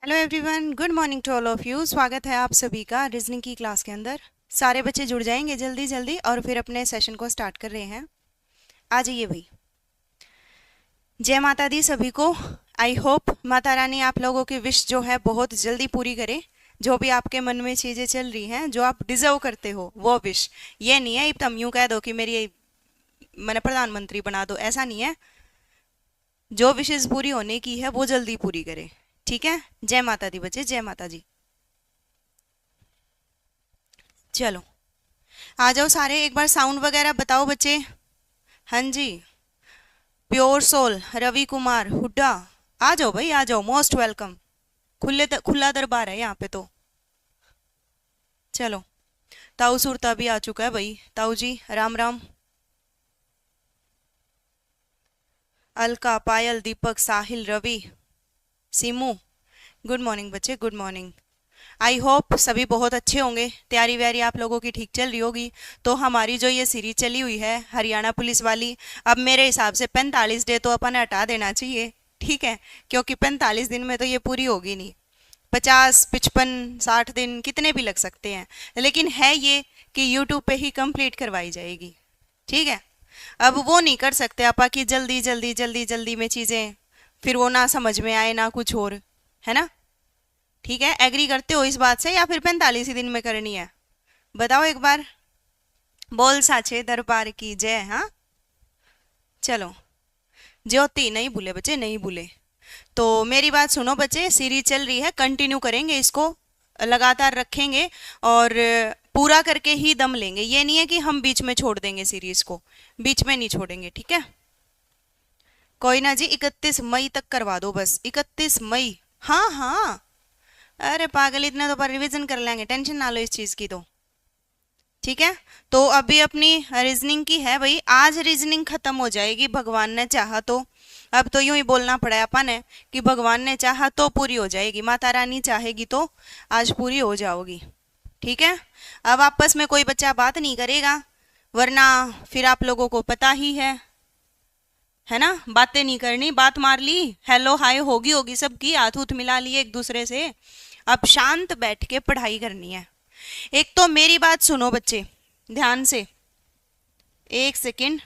Hello everyone, good morning to all of you. स्वागत है आप सभी का रीजनिंग की क्लास के अंदर। सारे बच्चे जुड़ जाएंगे जल्दी जल्दी और फिर अपने सेशन को स्टार्ट कर रहे हैं। आ जाइए भाई। जय माता दी सभी को। आई होप माता रानी आप लोगों की विश जो है बहुत जल्दी पूरी करे। जो भी आपके मन में चीज़ें चल रही हैं, जो आप डिजर्व करते हो, वो विश। ये नहीं है तुम यूं कह दो कि मेरी मैंने प्रधानमंत्री बना दो, ऐसा नहीं है। जो विशेष पूरी होने की है वो जल्दी पूरी करे। ठीक है। जय माता दी बच्चे, जय माता जी। चलो आ जाओ सारे, एक बार साउंड वगैरह बताओ बच्चे। हाँ जी। प्योर सोल, रवि कुमार हुड्डा, आ जाओ भाई आ जाओ, मोस्ट वेलकम। खुला दरबार है यहाँ पे तो। चलो, ताऊ सुरता भी आ चुका है भाई। ताऊ जी राम राम। अलका, पायल, दीपक, साहिल, रवि, सीमू, गुड मॉर्निंग बच्चे, गुड मॉर्निंग। आई होप सभी बहुत अच्छे होंगे। तैयारी व्यारी आप लोगों की ठीक चल रही होगी। तो हमारी जो ये सीरीज चली हुई है हरियाणा पुलिस वाली, अब मेरे हिसाब से 45 डे तो अपन हटा देना चाहिए। ठीक है, क्योंकि 45 दिन में तो ये पूरी होगी नहीं। 50, 55, 60 दिन कितने भी लग सकते हैं, लेकिन है ये कि यूट्यूब पे ही कंप्लीट करवाई जाएगी। ठीक है। अब वो नहीं कर सकते आपा कि जल्दी जल्दी जल्दी जल्दी में चीज़ें फिर वो ना समझ में आए ना कुछ और, है ना। ठीक है, एग्री करते हो इस बात से या फिर 45 ही दिन में करनी है? बताओ एक बार। बोल साचे दरबार की जय। हाँ चलो, ज्योति नहीं भूले बच्चे, नहीं भूले। तो मेरी बात सुनो बच्चे, सीरीज चल रही है, कंटिन्यू करेंगे इसको, लगातार रखेंगे और पूरा करके ही दम लेंगे। ये नहीं है कि हम बीच में छोड़ देंगे सीरीज को, बीच में नहीं छोड़ेंगे। ठीक है, कोई ना जी, 31 मई तक करवा दो बस, 31 मई। हाँ हाँ, अरे पागल, इतना तो पर रिविजन कर लेंगे, टेंशन ना लो इस चीज़ की तो। ठीक है, तो अभी अपनी रीजनिंग की है भाई, आज रीजनिंग खत्म हो जाएगी भगवान ने चाहा तो। अब तो यूं ही बोलना पड़ा है अपन है कि भगवान ने चाहा तो पूरी हो जाएगी, माता रानी चाहेगी तो आज पूरी हो जाओगी। ठीक है, अब आपस में कोई बच्चा बात नहीं करेगा, वरना फिर आप लोगों को पता ही है ना, बातें नहीं करनी। बात मार ली, हेलो हाय होगी होगी सबकी, हाथ उथ मिला लिए एक दूसरे से। अब शांत बैठ के पढ़ाई करनी है। एक तो मेरी बात सुनो बच्चे ध्यान से, एक सेकंड,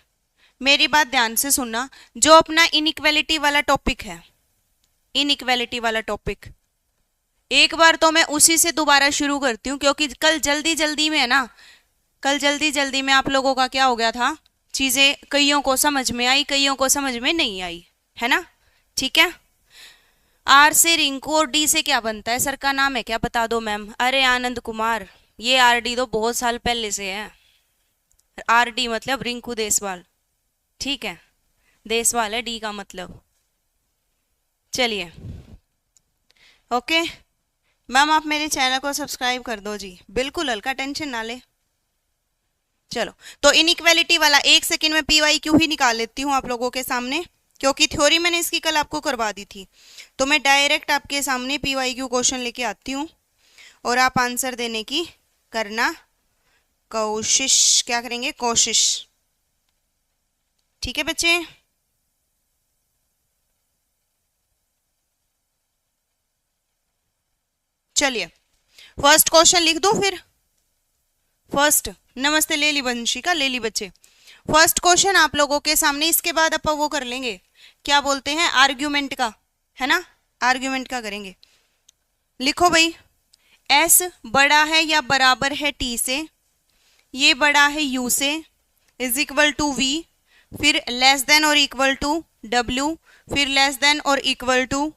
मेरी बात ध्यान से सुनना। जो अपना इनइक्वेलिटी वाला टॉपिक है, इनइक्वेलिटी वाला टॉपिक, एक बार तो मैं उसी से दोबारा शुरू करती हूँ, क्योंकि कल जल्दी जल्दी में है ना, कल जल्दी जल्दी में आप लोगों का क्या हो गया था, चीजें कईयों को समझ में आई, कईयों को समझ में नहीं आई, है ना। ठीक है, आर से रिंकू और डी से क्या बनता है, सर का नाम है क्या बता दो मैम। अरे आनंद कुमार, ये आर डी तो बहुत साल पहले से है। आर डी मतलब रिंकू देसवाल। ठीक है, देसवाल है डी का मतलब। चलिए ओके मैम, आप मेरे चैनल को सब्सक्राइब कर दो जी, बिल्कुल हल्का, टेंशन ना ले। चलो, तो इनइक्वेलिटी वाला एक सेकंड में पी वाई क्यू ही निकाल लेती हूँ आप लोगों के सामने, क्योंकि थ्योरी मैंने इसकी कल आपको करवा दी थी। तो मैं डायरेक्ट आपके सामने पी वाई क्यू क्वेश्चन लेके आती हूँ और आप आंसर देने की करना कोशिश, क्या करेंगे, कोशिश। ठीक है बच्चे, चलिए फर्स्ट क्वेश्चन लिख दूं फिर। फर्स्ट, नमस्ते ले ली वंशिका, ले ली बच्चे। फर्स्ट क्वेश्चन आप लोगों के सामने, इसके बाद अपन वो कर लेंगे, क्या बोलते हैं, आर्ग्यूमेंट का, है ना, आर्ग्यूमेंट का करेंगे। लिखो भाई, एस बड़ा है या बराबर है टी से, ये बड़ा है यू से, इज इक्वल टू वी, फिर लेस देन और इक्वल टू डब्ल्यू, फिर लेस देन और equal to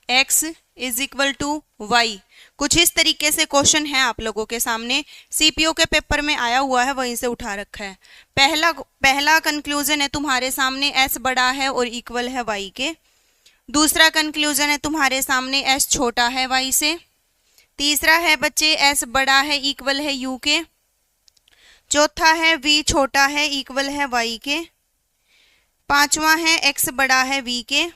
X, is equal to Y. कुछ इस तरीके से क्वेश्चन है आप लोगों के सामने, सीपीओ के पेपर में आया हुआ है, वहीं से उठा रखा है। पहला कंक्लूजन है तुम्हारे सामने, एस बड़ा है और इक्वल है वाई के। दूसरा कंक्लूजन है तुम्हारे सामने, एस छोटा है वाई से। तीसरा है बच्चे, एस बड़ा है इक्वल है यू के। चौथा है वी छोटा है इक्वल है वाई के। पांचवा है एक्स बड़ा है वी के।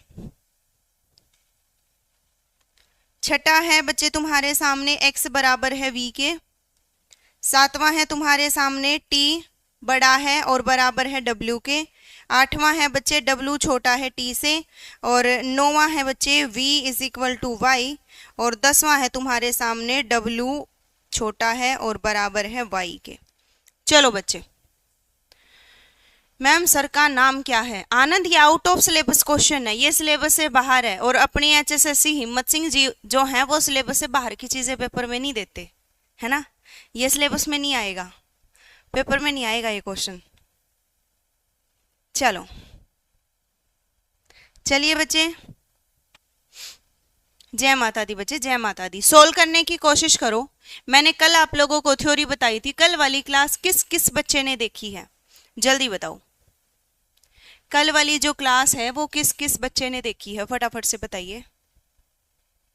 छठा है बच्चे तुम्हारे सामने, एक्स बराबर है वी के। सातवां है तुम्हारे सामने, टी बड़ा है और बराबर है डब्ल्यू के। 8वां है बच्चे W छोटा है T से, और 9वां है बच्चे V is equal to Y, और 10वां है तुम्हारे सामने W छोटा है और बराबर है Y के। चलो बच्चे, मैम सर का नाम क्या है? आनंद, ये आउट ऑफ सिलेबस क्वेश्चन है, ये सिलेबस से बाहर है, और अपनी HSSC हिम्मत सिंह जी जो हैं वो सिलेबस से बाहर की चीज़ें पेपर में नहीं देते, है ना। ये सिलेबस में नहीं आएगा, पेपर में नहीं आएगा ये क्वेश्चन। चलो चलिए बच्चे, जय माता दी बच्चे, जय माता दी। सोल्व करने की कोशिश करो। मैंने कल आप लोगों को थ्योरी बताई थी, कल वाली क्लास किस किस बच्चे ने देखी है? जल्दी बताओ, कल वाली जो क्लास है वो किस किस बच्चे ने देखी है? फटाफट से बताइए,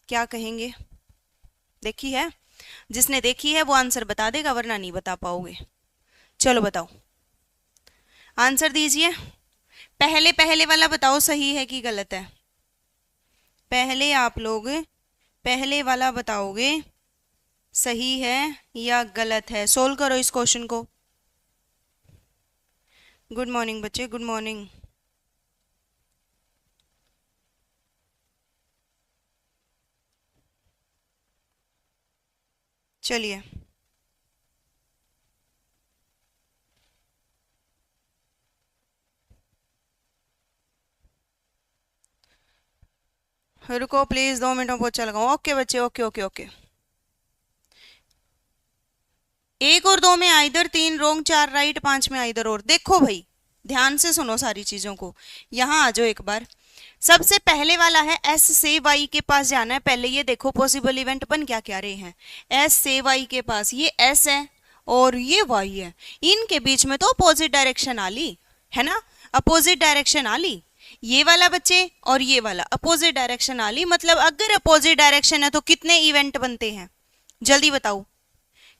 क्या कहेंगे? देखी है? जिसने देखी है वो आंसर बता देगा, वरना नहीं बता पाओगे। चलो बताओ, आंसर दीजिए। पहले पहले वाला बताओ सही है कि गलत है। पहले आप लोग पहले वाला बताओगे सही है या गलत है। सोल्व करो इस क्वेश्चन को। गुड मॉर्निंग बच्चे, गुड मॉर्निंग। चलिए रुको प्लीज, 2 मिनटों पोछा लगाओ। ओके बच्चे, ओके ओके ओके। 1 और 2 में आइदर, 3 रोंग 4 राइट, 5 में आइदर और। देखो भाई, ध्यान से सुनो सारी चीजों को। यहाँ आ जाओ एक बार। सबसे पहले वाला है S से Y के पास जाना है। पहले ये देखो पॉसिबल इवेंट बन क्या क्या रहे हैं। S से Y के पास, ये S है और ये Y है, इनके बीच में तो अपोजिट डायरेक्शन आली है ना, अपोजिट डायरेक्शन आली। ये वाला बच्चे और ये वाला अपोजिट डायरेक्शन आली। मतलब अगर अपोजिट डायरेक्शन है तो कितने इवेंट बनते हैं? जल्दी बताओ,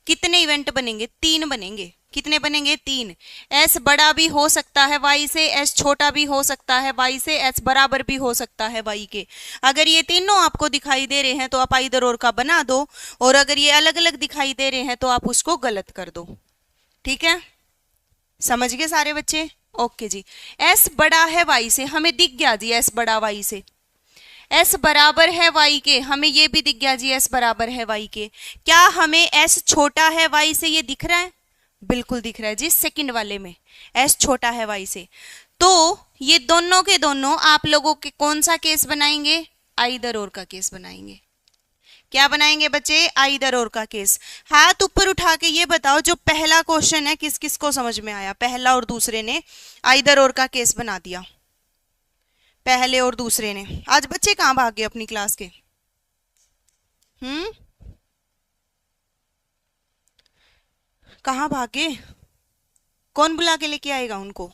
कितने इवेंट बनेंगे? 3 बनेंगे। कितने बनेंगे? 3। S बड़ा भी हो सकता है Y से, S छोटा भी हो सकता है Y से, S बराबर भी हो सकता है Y के। अगर ये तीनों आपको दिखाई दे रहे हैं तो आप आइदर और का बना दो, और अगर ये अलग अलग दिखाई दे रहे हैं तो आप उसको गलत कर दो। ठीक है, समझ गए सारे बच्चे? ओके जी। S बड़ा है Y से, हमें दिख गया जी S बड़ा Y से। S बराबर है Y के, हमें ये भी दिख गया जी S बराबर है Y के। क्या हमें S छोटा है Y से ये दिख रहा है? बिल्कुल दिख रहा है जी, सेकंड वाले में S छोटा है Y से। तो ये दोनों के दोनों आप लोगों के कौन सा केस बनाएंगे? आइदर और का केस बनाएंगे। क्या बनाएंगे बच्चे? आइदर और का केस। हाथ ऊपर उठा के ये बताओ, जो पहला क्वेश्चन है किस किस को समझ में आया? पहला और दूसरे ने आइदर और का केस बना दिया, पहले और दूसरे ने। आज बच्चे कहाँ भाग गए अपनी क्लास के? कहाँ भागे? कौन बुला के लेके आएगा उनको?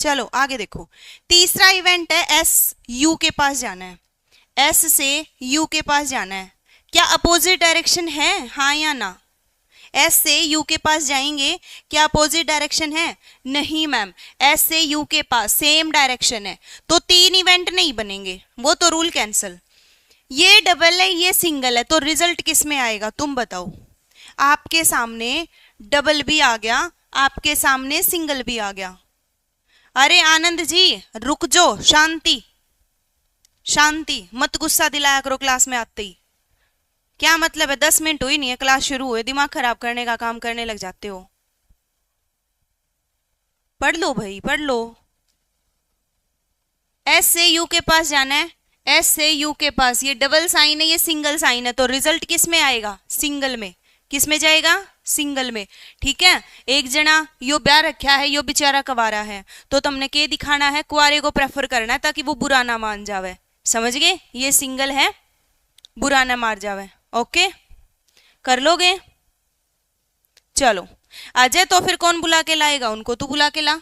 चलो आगे देखो। तीसरा इवेंट है S U के पास जाना है। S से U के पास जाना है। क्या अपोजिट डायरेक्शन है? हाँ या ना? S से U के पास जाएंगे, क्या अपोजिट डायरेक्शन है? नहीं मैम, S से U के पास सेम डायरेक्शन है, तो 3 इवेंट नहीं बनेंगे, वो तो रूल कैंसल। ये डबल है, ये सिंगल है, तो रिजल्ट किस में आएगा? तुम बताओ। आपके सामने डबल भी आ गया, आपके सामने सिंगल भी आ गया। अरे आनंद जी रुक जाओ, शांति शांति, मत गुस्सा दिलाया करो क्लास में आते ही। क्या मतलब है? 10 मिनट हुई नहीं है, क्लास शुरू हुए, दिमाग खराब करने का काम करने लग जाते हो। पढ़ लो भाई, पढ़ लो। S से U के पास जाना है, S से U के पास, ये डबल साइन है, ये सिंगल साइन है, तो रिजल्ट किस में आएगा? सिंगल में। किस में जाएगा? सिंगल में। ठीक है, एक जना यो ब्याह रखा है, यो बेचारा कुंवारा है, तो तुमने के दिखाना है? कुंवारे को प्रेफर करना है ताकि वो बुरा ना मान जावे। समझ गए? ये सिंगल है, बुरा ना मार जावे। ओके, कर लोगे? चलो अजय, तो फिर कौन बुला के लाएगा उनको? तू बुला के ला।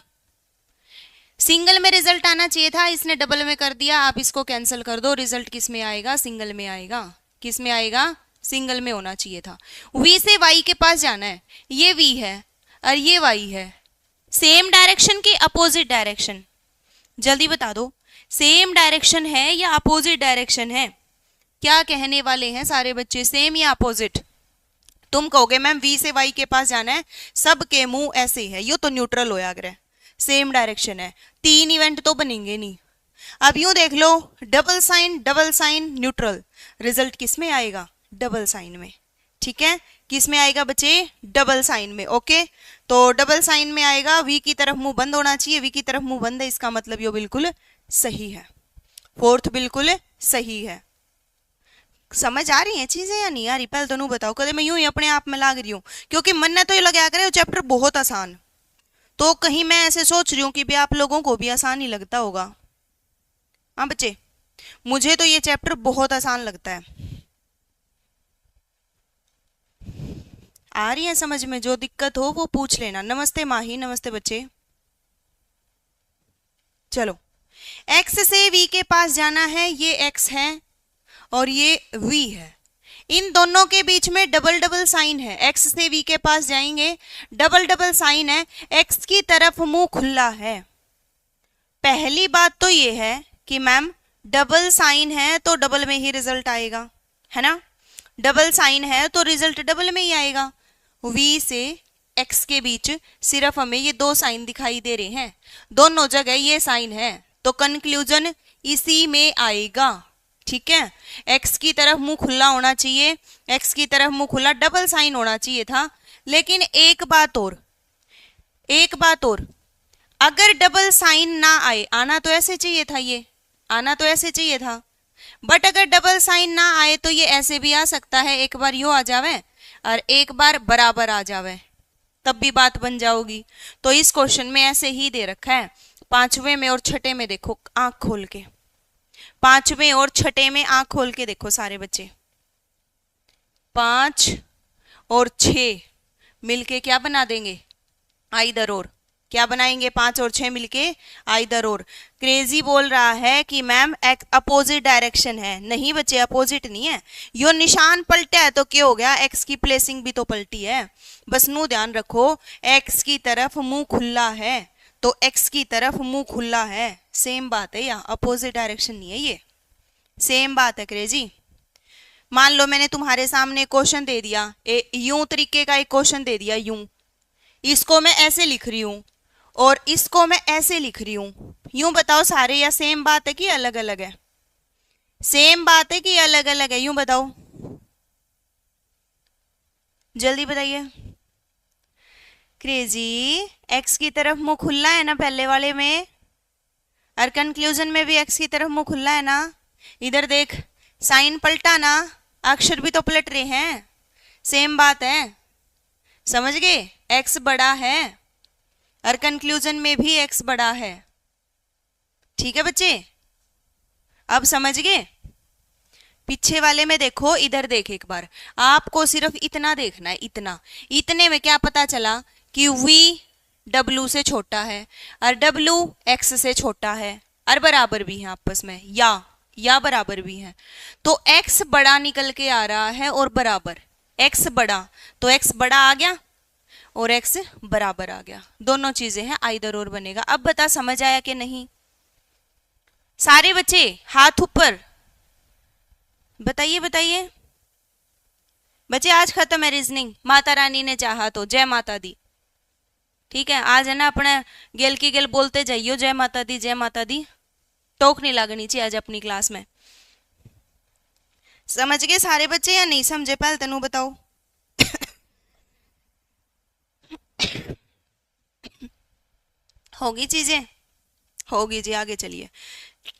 सिंगल में रिजल्ट आना चाहिए था, इसने डबल में कर दिया। आप इसको कैंसिल कर दो, रिजल्ट किस में आएगा? सिंगल में आएगा। किस में आएगा? सिंगल में होना चाहिए था। V से Y के पास जाना है, ये V है और ये Y है, सेम डायरेक्शन की अपोजिट डायरेक्शन? जल्दी बता दो, सेम डायरेक्शन है या अपोजिट डायरेक्शन है? क्या कहने वाले हैं सारे बच्चे, सेम या अपोजिट? तुम कहोगे मैम V से Y के पास जाना है, सबके मुंह ऐसे है, यो तो न्यूट्रल होया करे। सेम डायरेक्शन है, 3 इवेंट तो बनेंगे नहीं। अब यूं देख लो, डबल साइन न्यूट्रल, रिजल्ट किस में आएगा? डबल साइन में। ठीक है, किस में आएगा बच्चे? डबल साइन में। ओके, तो डबल साइन में आएगा, वी की तरफ मुंह बंद होना चाहिए, वी की तरफ मुंह बंद है, इसका मतलब ये बिल्कुल सही है। फोर्थ बिल्कुल सही है। समझ आ रही है चीजें या नहीं आ रही? पहले दोनों बताओ, कदे मैं यूं ही अपने आप में लाग रही हूँ, क्योंकि मन ने तो ये लगा करे चैप्टर बहुत आसान, तो कहीं मैं ऐसे सोच रही हूँ कि भी आप लोगों को भी आसान ही लगता होगा। हाँ बच्चे, मुझे तो ये चैप्टर बहुत आसान लगता है। आ रही है समझ में? जो दिक्कत हो वो पूछ लेना। नमस्ते माही, नमस्ते बच्चे। चलो, x से v के पास जाना है, ये x है और ये v है, इन दोनों के बीच में डबल डबल साइन है। x से v के पास जाएंगे, डबल डबल साइन है, x की तरफ मुंह खुला है। पहली बात तो ये है कि मैम डबल साइन है तो डबल में ही रिजल्ट आएगा, है ना? डबल साइन है तो रिजल्ट डबल में ही आएगा। v से x के बीच सिर्फ हमें ये दो साइन दिखाई दे रहे हैं, दोनों जगह ये साइन है, तो कंक्लूजन इसी में आएगा। ठीक है, x की तरफ मुंह खुला होना चाहिए, x की तरफ मुंह खुला, डबल साइन होना चाहिए था। लेकिन एक बात और, अगर डबल साइन ना आए, आना तो ऐसे चाहिए था, ये आना तो ऐसे चाहिए था, बट अगर डबल साइन ना आए तो ये ऐसे भी आ सकता है, एक बार यो आ जावे और एक बार बराबर आ जावे, तब भी बात बन जाओगी। तो इस क्वेश्चन में ऐसे ही दे रखा है। पांचवें में और छठे में देखो, आंख खोल के, पांचवें और छठे में आंख खोल के देखो सारे बच्चे। 5 और 6 मिलके क्या बना देंगे? आइदर और। क्या बनाएंगे? 5 और 6 मिलके आइदर और। क्रेजी बोल रहा है कि मैम अपोजिट डायरेक्शन है। नहीं बच्चे, अपोजिट नहीं है, यो निशान पलटा है तो क्या हो गया? एक्स की प्लेसिंग भी तो पलटी है। बस नू ध्यान रखो, एक्स की तरफ मुंह खुला है तो एक्स की तरफ मुंह खुला है, सेम बात है, या अपोजिट डायरेक्शन नहीं है, ये सेम बात है क्रेजी। मान लो मैंने तुम्हारे सामने क्वेश्चन दे दिया, यूं तरीके का एक क्वेश्चन दे दिया, यूं, इसको मैं ऐसे लिख रही हूं और इसको मैं ऐसे लिख रही हूं, यूं बताओ सारे या सेम बात है कि अलग अलग है? सेम बात है कि अलग अलग है? यूं बताओ, जल्दी बताइए। क्रेजी, एक्स की तरफ मुंह खुला है ना पहले वाले में, और कंक्लूजन में भी एक्स की तरफ मुंह खुला है ना। इधर देख, साइन पलटा ना, अक्षर भी तो पलट रहे हैं, सेम बात है, समझ गए? एक्स बड़ा है और कंक्लूजन में भी एक्स बड़ा है। ठीक है बच्चे, अब समझ गए? पीछे वाले में देखो, इधर देख एक बार, आपको सिर्फ इतना देखना है, इतना, इतने में क्या पता चला कि v w से छोटा है और w x से छोटा है और बराबर भी है आपस में, या बराबर भी है, तो x बड़ा निकल के आ रहा है और बराबर, x बड़ा तो x बड़ा आ गया और x बराबर आ गया, दोनों चीजें हैं, आइदर और बनेगा। अब बता समझ आया कि नहीं? सारे बच्चे हाथ ऊपर, बताइए बताइए बच्चे। आज खत्म है रीजनिंग, माता रानी ने चाहा तो, जय माता दी। ठीक है, आज है ना अपने गेल की गेल बोलते जाइयो, जय माता दी जय माता दी, टोक नहीं लगनी चाहिए आज अपनी क्लास में। समझ गए सारे बच्चे या नहीं समझे? पहले तेनू बताओ। होगी चीजें, होगी जी। आगे चलिए,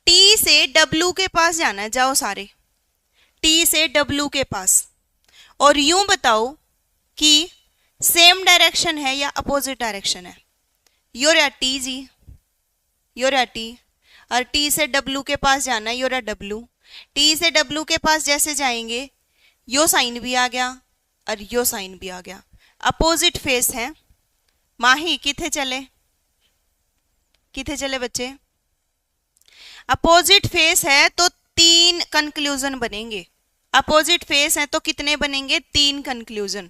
टी से डब्लू के पास जाना है, जाओ सारे, टी से डब्लू के पास, और यूं बताओ कि सेम डायरेक्शन है या अपोजिट डायरेक्शन है? योर या टी जी, योर या टी, और टी से डब्लू के पास जाना है, योर या डब्लू। टी से डब्लू के पास जैसे जाएंगे, यो साइन भी आ गया और यो साइन भी आ गया, अपोजिट फेस है। माही किथे चले, किथे चले बच्चे? अपोजिट फेस है तो 3 कंक्लूजन बनेंगे, अपोजिट फेस है तो कितने बनेंगे? 3 कंक्लूजन,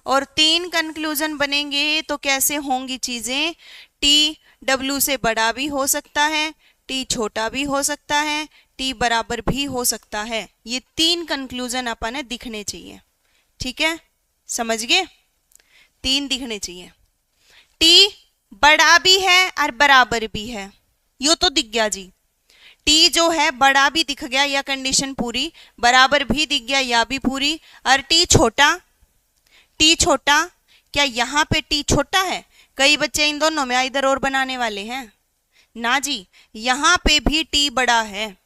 और 3 कंक्लूजन बनेंगे तो कैसे होंगी चीजें? टी डब्ल्यू से बड़ा भी हो सकता है, टी छोटा भी हो सकता है, टी बराबर भी हो सकता है, ये 3 कंक्लूजन अपन दिखने चाहिए। ठीक है, समझ गए? 3 दिखने चाहिए। टी बड़ा भी है और बराबर भी है, यो तो दिख गया जी। टी जो है बड़ा भी दिख गया, या कंडीशन पूरी, बराबर भी दिख गया, या भी पूरी। और टी छोटा, टी छोटा, क्या यहाँ पे टी छोटा है? कई बच्चे इन दोनों में इधर और बनाने वाले हैं ना जी, यहाँ पे भी टी बड़ा है,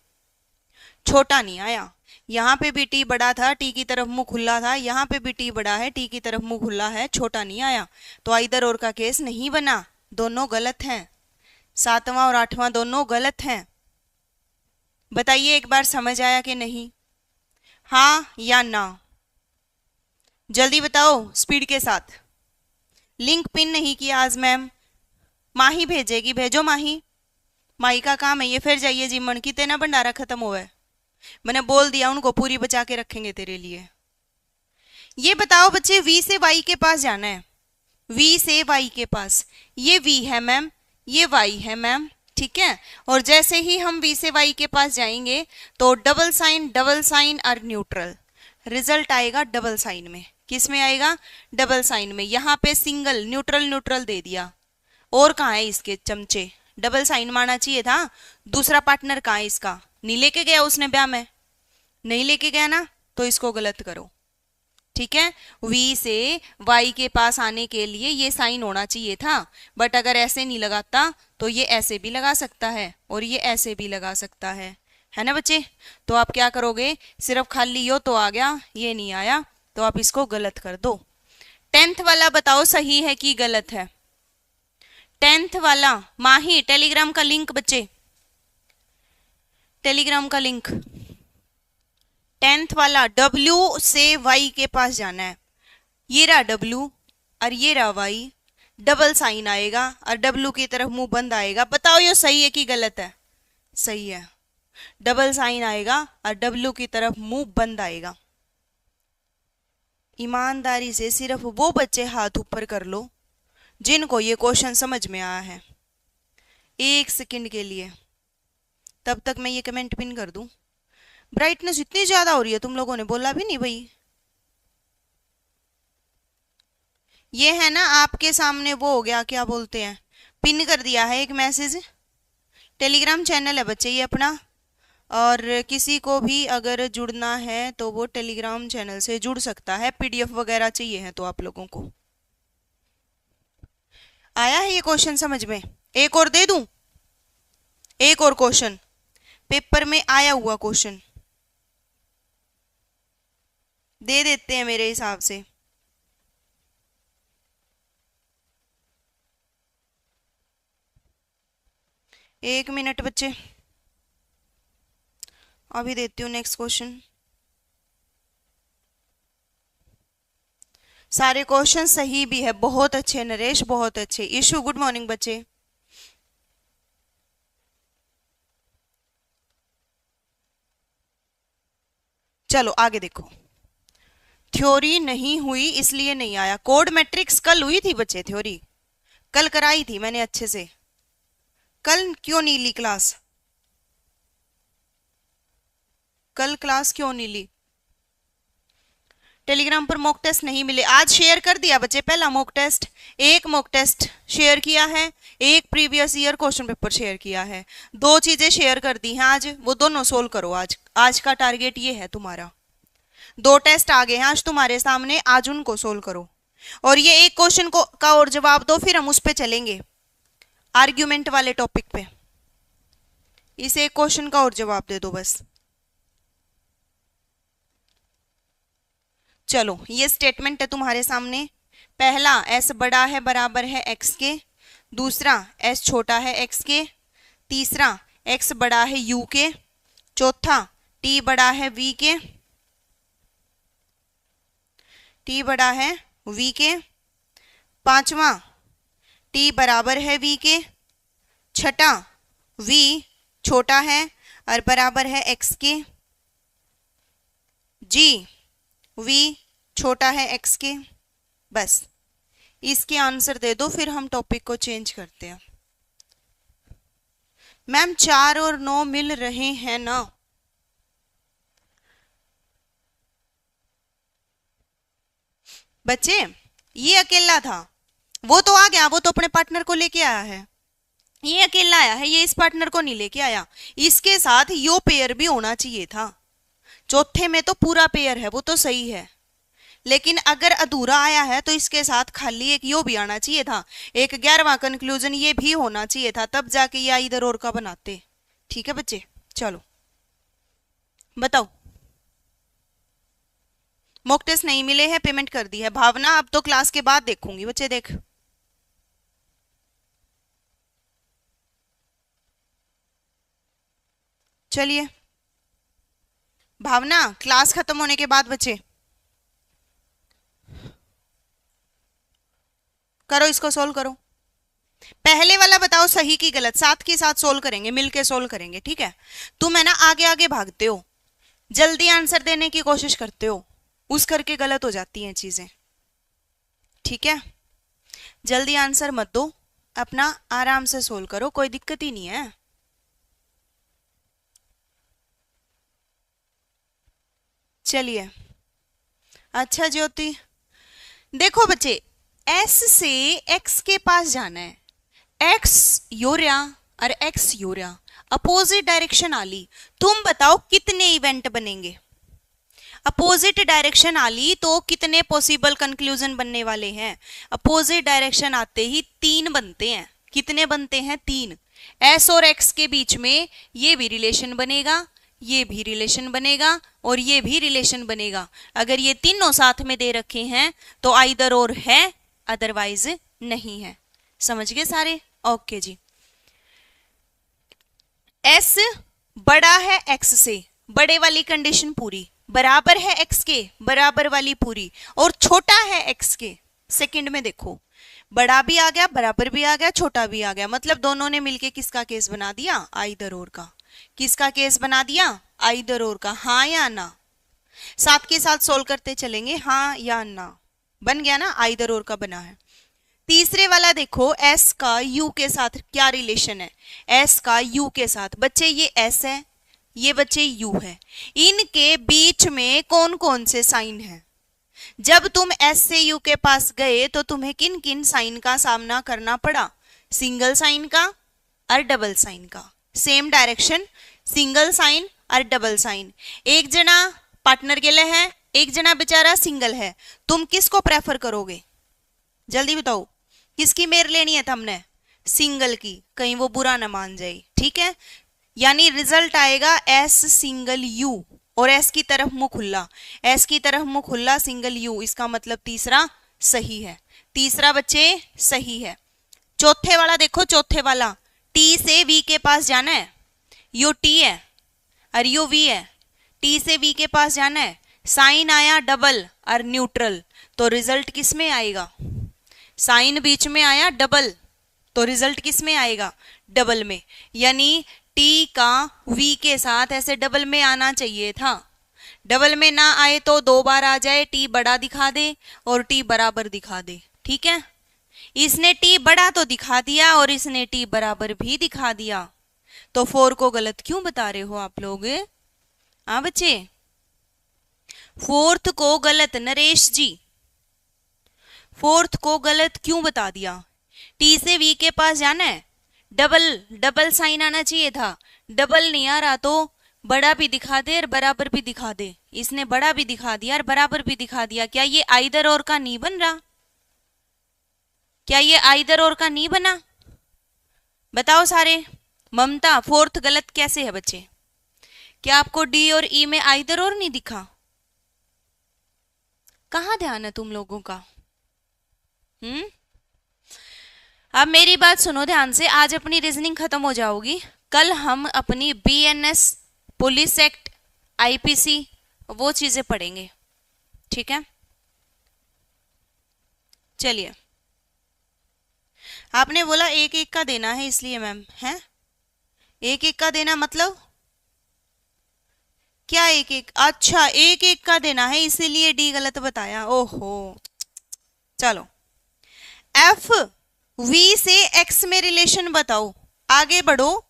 छोटा नहीं आया। यहाँ पे भी टी बड़ा था, टी की तरफ मुंह खुला था, यहाँ पे भी टी बड़ा है, टी की तरफ मुंह खुला है, छोटा नहीं आया। तो इधर और का केस नहीं बना, दोनों गलत हैं। सातवां और आठवां दोनों गलत हैं। बताइए एक बार, समझ आया कि नहीं? हाँ या ना? जल्दी बताओ स्पीड के साथ। लिंक पिन नहीं किया आज मैम, माही भेजेगी, भेजो माही। माही का काम है ये, फिर जाइए जी मन की तेना भंडारा खत्म हुआ है। मैंने बोल दिया उनको, पूरी बचा के रखेंगे तेरे लिए। ये बताओ बच्चे, वी से वाई के पास जाना है, वी से वाई के पास। ये वी है मैम, ये वाई है मैम, ठीक है। और जैसे ही हम वी से वाई के पास जाएंगे तो डबल साइन और न्यूट्रल, रिजल्ट आएगा डबल साइन में। किस में आएगा? डबल साइन में। यहाँ पे सिंगल न्यूट्रल न्यूट्रल दे दिया, और कहाँ है इसके चमचे? डबल साइन मारना चाहिए था। दूसरा पार्टनर कहाँ है इसका? नहीं लेके गया उसने ब्याह में, नहीं लेके गया ना, तो इसको गलत करो, ठीक है। V से Y के पास आने के लिए ये साइन होना चाहिए था, बट अगर ऐसे नहीं लगाता तो ये ऐसे भी लगा सकता है और ये ऐसे भी लगा सकता है ना बच्चे? तो आप क्या करोगे, सिर्फ खाली यो तो आ गया, ये नहीं आया, तो आप इसको गलत कर दो। 10th वाला बताओ सही है कि गलत है? 10th वाला माही, टेलीग्राम का लिंक बच्चे, टेलीग्राम का लिंक। 10th वाला, W से Y के पास जाना है। ये रहा W और ये रहा Y, डबल साइन आएगा और W की तरफ मुंह बंद आएगा। बताओ ये सही है कि गलत है? सही है, डबल साइन आएगा और W की तरफ मुंह बंद आएगा। ईमानदारी से सिर्फ वो बच्चे हाथ ऊपर कर लो जिनको ये क्वेश्चन समझ में आया है, 1 सेकंड के लिए, तब तक मैं ये कमेंट पिन कर दूं। ब्राइटनेस इतनी ज्यादा हो रही है, तुम लोगों ने बोला भी नहीं भाई। ये है ना आपके सामने, वो हो गया, क्या बोलते हैं, पिन कर दिया है एक मैसेज। टेलीग्राम चैनल है बच्चे ये अपना, और किसी को भी अगर जुड़ना है तो वो टेलीग्राम चैनल से जुड़ सकता है। PDF वगैरह चाहिए है तो आप लोगों को। आया है ये क्वेश्चन समझ में? एक और दे दूं, एक और क्वेश्चन पेपर में आया हुआ क्वेश्चन दे देते हैं मेरे हिसाब से। एक मिनट बच्चे, अभी देती हूँ नेक्स्ट क्वेश्चन। सारे क्वेश्चन सही भी है, बहुत अच्छे नरेश, बहुत अच्छे। इशू गुड मॉर्निंग बच्चे। चलो आगे देखो। थ्योरी नहीं हुई इसलिए नहीं आया। कोड मैट्रिक्स कल हुई थी बच्चे, थ्योरी कल कराई थी मैंने अच्छे से। कल क्यों नहीं ली क्लास? कल क्लास क्यों नहीं ली? टेलीग्राम पर मॉक टेस्ट नहीं मिले। आज शेयर कर दिया बच्चे पहला मॉक टेस्ट, एक मॉक टेस्ट शेयर किया है, एक previous year question paper share किया है। 2 चीजें शेयर कर दी हैं आज, वो दोनों सोल्व करो। आज आज का टारगेट ये है तुम्हारा। 2 टेस्ट आ गए हैं आज तुम्हारे सामने, आज उनको सोल्व करो। और ये एक क्वेश्चन को का और जवाब दो, फिर हम उस पे चलेंगे आर्ग्यूमेंट वाले टॉपिक पे। इस एक क्वेश्चन का और जवाब दे दो बस। चलो ये स्टेटमेंट है तुम्हारे सामने। पहला, s बड़ा है बराबर है x के। दूसरा, s छोटा है x के। तीसरा, x बड़ा है u के। चौथा, t बड़ा है v के। t बड़ा है v के। पांचवा, t बराबर है v के। छठा, v छोटा है और बराबर है x के। g v छोटा है x के। बस इसके आंसर दे दो, फिर हम टॉपिक को चेंज करते हैं। मैम 4 और 9 मिल रहे हैं ना? बच्चे ये अकेला था, वो तो आ गया, वो तो अपने पार्टनर को लेके आया है, ये अकेला आया है, ये इस पार्टनर को नहीं लेके आया। इसके साथ यो पेयर भी होना चाहिए था। चौथे में तो पूरा पेयर है, वो तो सही है, लेकिन अगर अधूरा आया है तो इसके साथ खाली एक यो भी आना चाहिए था, एक 11वां कंक्लूजन ये भी होना चाहिए था, तब जाके ये इधर और का बनाते। ठीक है बच्चे, चलो बताओ। मॉक टेस्ट नहीं मिले हैं, पेमेंट कर दी है। भावना अब तो क्लास के बाद देखूंगी बच्चे, देख चलिए भावना, क्लास खत्म होने के बाद बच्चे करो, इसको सोल्व करो। पहले वाला बताओ सही की गलत, साथ के साथ सोल्व करेंगे, मिलके सोल्व करेंगे, ठीक है। तुम है ना आगे आगे भागते हो, जल्दी आंसर देने की कोशिश करते हो, उस करके गलत हो जाती हैं चीजें, ठीक है। जल्दी आंसर मत दो, अपना आराम से सोल्व करो, कोई दिक्कत ही नहीं है। चलिए, अच्छा ज्योति, देखो बच्चे, एस से एक्स के पास जाना है, एक्स यूरिया और एक्स यूरिया अपोजिट डायरेक्शन आली, तुम बताओ कितने इवेंट बनेंगे। अपोजिट डायरेक्शन आली तो कितने पॉसिबल कंक्लूजन बनने वाले हैं। अपोजिट डायरेक्शन आते ही 3 बनते हैं। कितने बनते हैं? 3। एस और एक्स के बीच में ये भी रिलेशन बनेगा, ये भी रिलेशन बनेगा और ये भी रिलेशन बनेगा। अगर ये तीनों साथ में दे रखे हैं तो आइदर और है, अदरवाइज नहीं है। समझ गए सारे? ओके जी। एस बड़ा है एक्स से, बड़े वाली कंडीशन पूरी, बराबर है एक्स के, बराबर वाली पूरी, और छोटा है एक्स के। सेकंड में देखो, बड़ा भी आ गया, बराबर भी आ गया, छोटा भी आ गया, मतलब दोनों ने मिलके किसका केस बना दिया? आइदर और का। किसका केस बना दिया? आइदर और का। हाँ या ना? साथ के साथ सोल्व करते चलेंगे, हाँ या ना। बन गया ना, आइदर और का बना है। तीसरे वाला देखो, एस का यू के साथ क्या रिलेशन है? एस का यू के साथ, बच्चे ये एस है, ये बच्चे यू है, इनके बीच में कौन कौन से साइन है? जब तुम एस से यू के पास गए तो तुम्हें किन किन साइन का सामना करना पड़ा? सिंगल साइन का और डबल साइन का। सेम डायरेक्शन, सिंगल साइन और डबल साइन। एक जना पार्टनर के लिए है, एक जना बेचारा सिंगल है, तुम किसको प्रेफर करोगे? जल्दी बताओ, किसकी मेर लेनी है तुमने? सिंगल की, कहीं वो बुरा ना मान जाए, ठीक है। यानी रिजल्ट आएगा एस सिंगल यू, और एस की तरफ मुंह खुला, एस की तरफ मुंह खुला सिंगल यू, इसका मतलब तीसरा सही है। तीसरा बच्चे सही है। चौथे वाला देखो, चौथे वाला टी से वी के पास जाना है, यू टी है और यू वी है, टी से वी के पास जाना है, साइन आया डबल और न्यूट्रल, तो रिजल्ट किस में आएगा? साइन बीच में आया डबल, तो रिजल्ट किस में आएगा? डबल में। यानी टी का वी के साथ ऐसे डबल में आना चाहिए था, डबल में ना आए तो 2 बार आ जाए, टी बड़ा दिखा दे और टी बराबर दिखा दे, ठीक है। इसने टी बड़ा तो दिखा दिया और इसने टी बराबर भी दिखा दिया, तो 4 को गलत क्यों बता रहे हो आप लोग? हाँ बच्चे, 4th को गलत, नरेश जी 4th को गलत क्यों बता दिया? टी से वी के पास जाना है, डबल साइन आना चाहिए था, डबल नहीं आ रहा तो बड़ा भी दिखा दे और बराबर भी दिखा दे। इसने बड़ा भी दिखा दिया और बराबर भी दिखा दिया, क्या ये आइदर और का नहीं बन रहा? क्या ये आइदर और का नहीं बना? बताओ सारे। ममता, 4th गलत कैसे है बच्चे? क्या आपको डी और ई में आइदर और नहीं दिखा? कहाँ ध्यान है तुम लोगों का? अब मेरी बात सुनो ध्यान से, आज अपनी रीजनिंग खत्म हो जाओगी, कल हम अपनी बीएनएस, पुलिस एक्ट, आईपीसी वो चीजें पढ़ेंगे, ठीक है। चलिए, आपने बोला एक एक का देना है इसलिए मैम, है एक एक का देना मतलब क्या? एक एक, अच्छा एक एक का देना है इसीलिए डी गलत बताया, ओहो। चलो, एफ वी से एक्स में रिलेशन बताओ, आगे बढ़ो,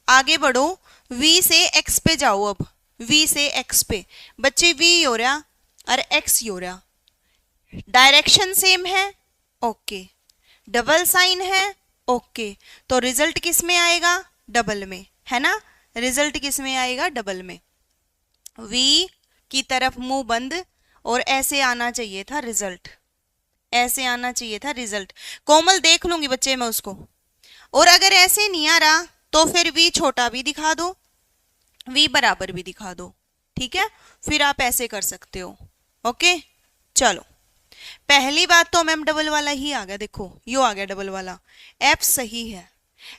आगे बढ़ो, वी से एक्स पे जाओ। अब वी से एक्स पे, बच्चे वी हो रहा और एक्स हो रहा, डायरेक्शन सेम है, ओके, डबल साइन है, ओके, तो रिजल्ट किस में आएगा, डबल में, है ना, रिजल्ट किस में आएगा, डबल में। v की तरफ मुंह बंद, और ऐसे आना चाहिए था रिजल्ट, ऐसे आना चाहिए था रिजल्ट। कोमल देख लूंगी बच्चे मैं उसको, और अगर ऐसे नहीं आ रहा तो फिर v छोटा भी दिखा दो, v बराबर भी दिखा दो, ठीक है, फिर आप ऐसे कर सकते हो। ओके चलो, पहली बात तो मैम डबल वाला ही आ गया, देखो यो आ गया डबल वाला, एफ सही है,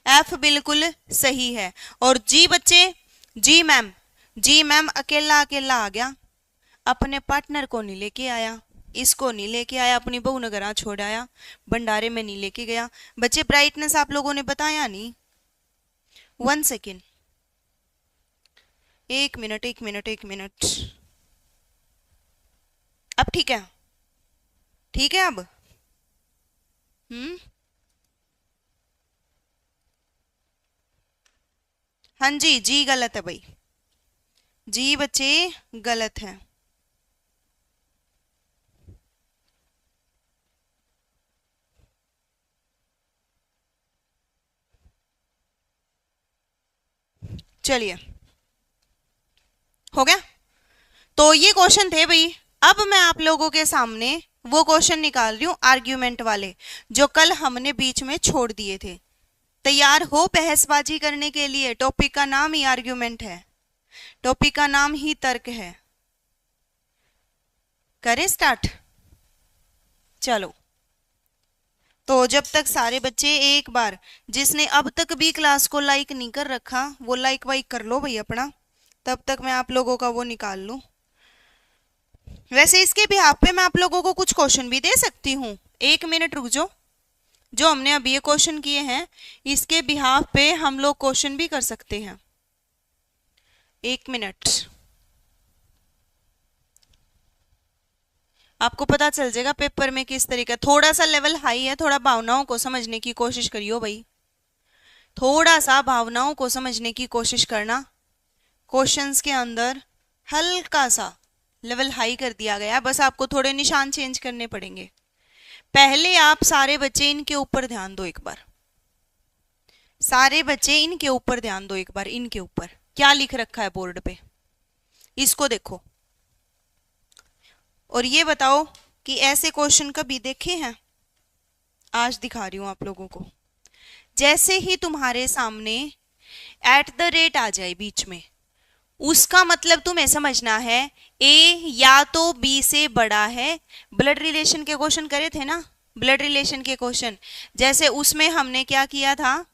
एफ बिल्कुल सही है। और जी बच्चे, जी मैम, जी मैम अकेला अकेला आ गया, अपने पार्टनर को नहीं लेके आया, इसको नहीं लेके आया, अपनी बहू नगरा छोड़ आया, भंडारे में नहीं लेके गया। बच्चे ब्राइटनेस आप लोगों ने बताया नहीं, 1 सेकेंड, 1 मिनट 1 मिनट 1 मिनट, अब ठीक है, ठीक है अब, हाँ जी, जी गलत है भाई, जी बच्चे गलत है। चलिए हो गया, तो ये क्वेश्चन थे भाई। अब मैं आप लोगों के सामने वो क्वेश्चन निकाल रही हूं आर्ग्यूमेंट वाले, जो कल हमने बीच में छोड़ दिए थे। तैयार हो बहसबाजी करने के लिए? टॉपिक का नाम ही आर्ग्यूमेंट है, टॉपिक का नाम ही तर्क है। करें स्टार्ट? चलो, तो जब तक सारे बच्चे एक बार, जिसने अब तक भी क्लास को लाइक नहीं कर रखा वो लाइक वाइक कर लो भाई अपना, तब तक मैं आप लोगों का वो निकाल लूं। वैसे इसके बिहाफ पे मैं आप लोगों को कुछ क्वेश्चन भी दे सकती हूँ, 1 मिनट रुक जाओ, जो हमने अभी ये क्वेश्चन किए हैं इसके बिहाफ पे हम लोग क्वेश्चन भी कर सकते हैं। 1 मिनट, आपको पता चल जाएगा पेपर में किस तरीके, थोड़ा सा लेवल हाई है, थोड़ा भावनाओं को समझने की कोशिश करियो भाई, थोड़ा सा भावनाओं को समझने की कोशिश करना। क्वेश्चंस के अंदर हल्का सा लेवल हाई कर दिया गया, बस आपको थोड़े निशान चेंज करने पड़ेंगे। पहले आप सारे बच्चे इनके ऊपर ध्यान दो एक बार, सारे बच्चे इनके ऊपर ध्यान दो एक बार, इनके ऊपर क्या लिख रखा है बोर्ड पे, इसको देखो और ये बताओ कि ऐसे क्वेश्चन कभी देखे हैं? आज दिखा रही हूं आप लोगों को। जैसे ही तुम्हारे सामने एट द रेट आ जाए बीच में, उसका मतलब तुम्हें समझना है ए या तो बी से बड़ा है। ब्लड रिलेशन के क्वेश्चन करे थे ना, ब्लड रिलेशन के क्वेश्चन, जैसे उसमें हमने क्या किया था,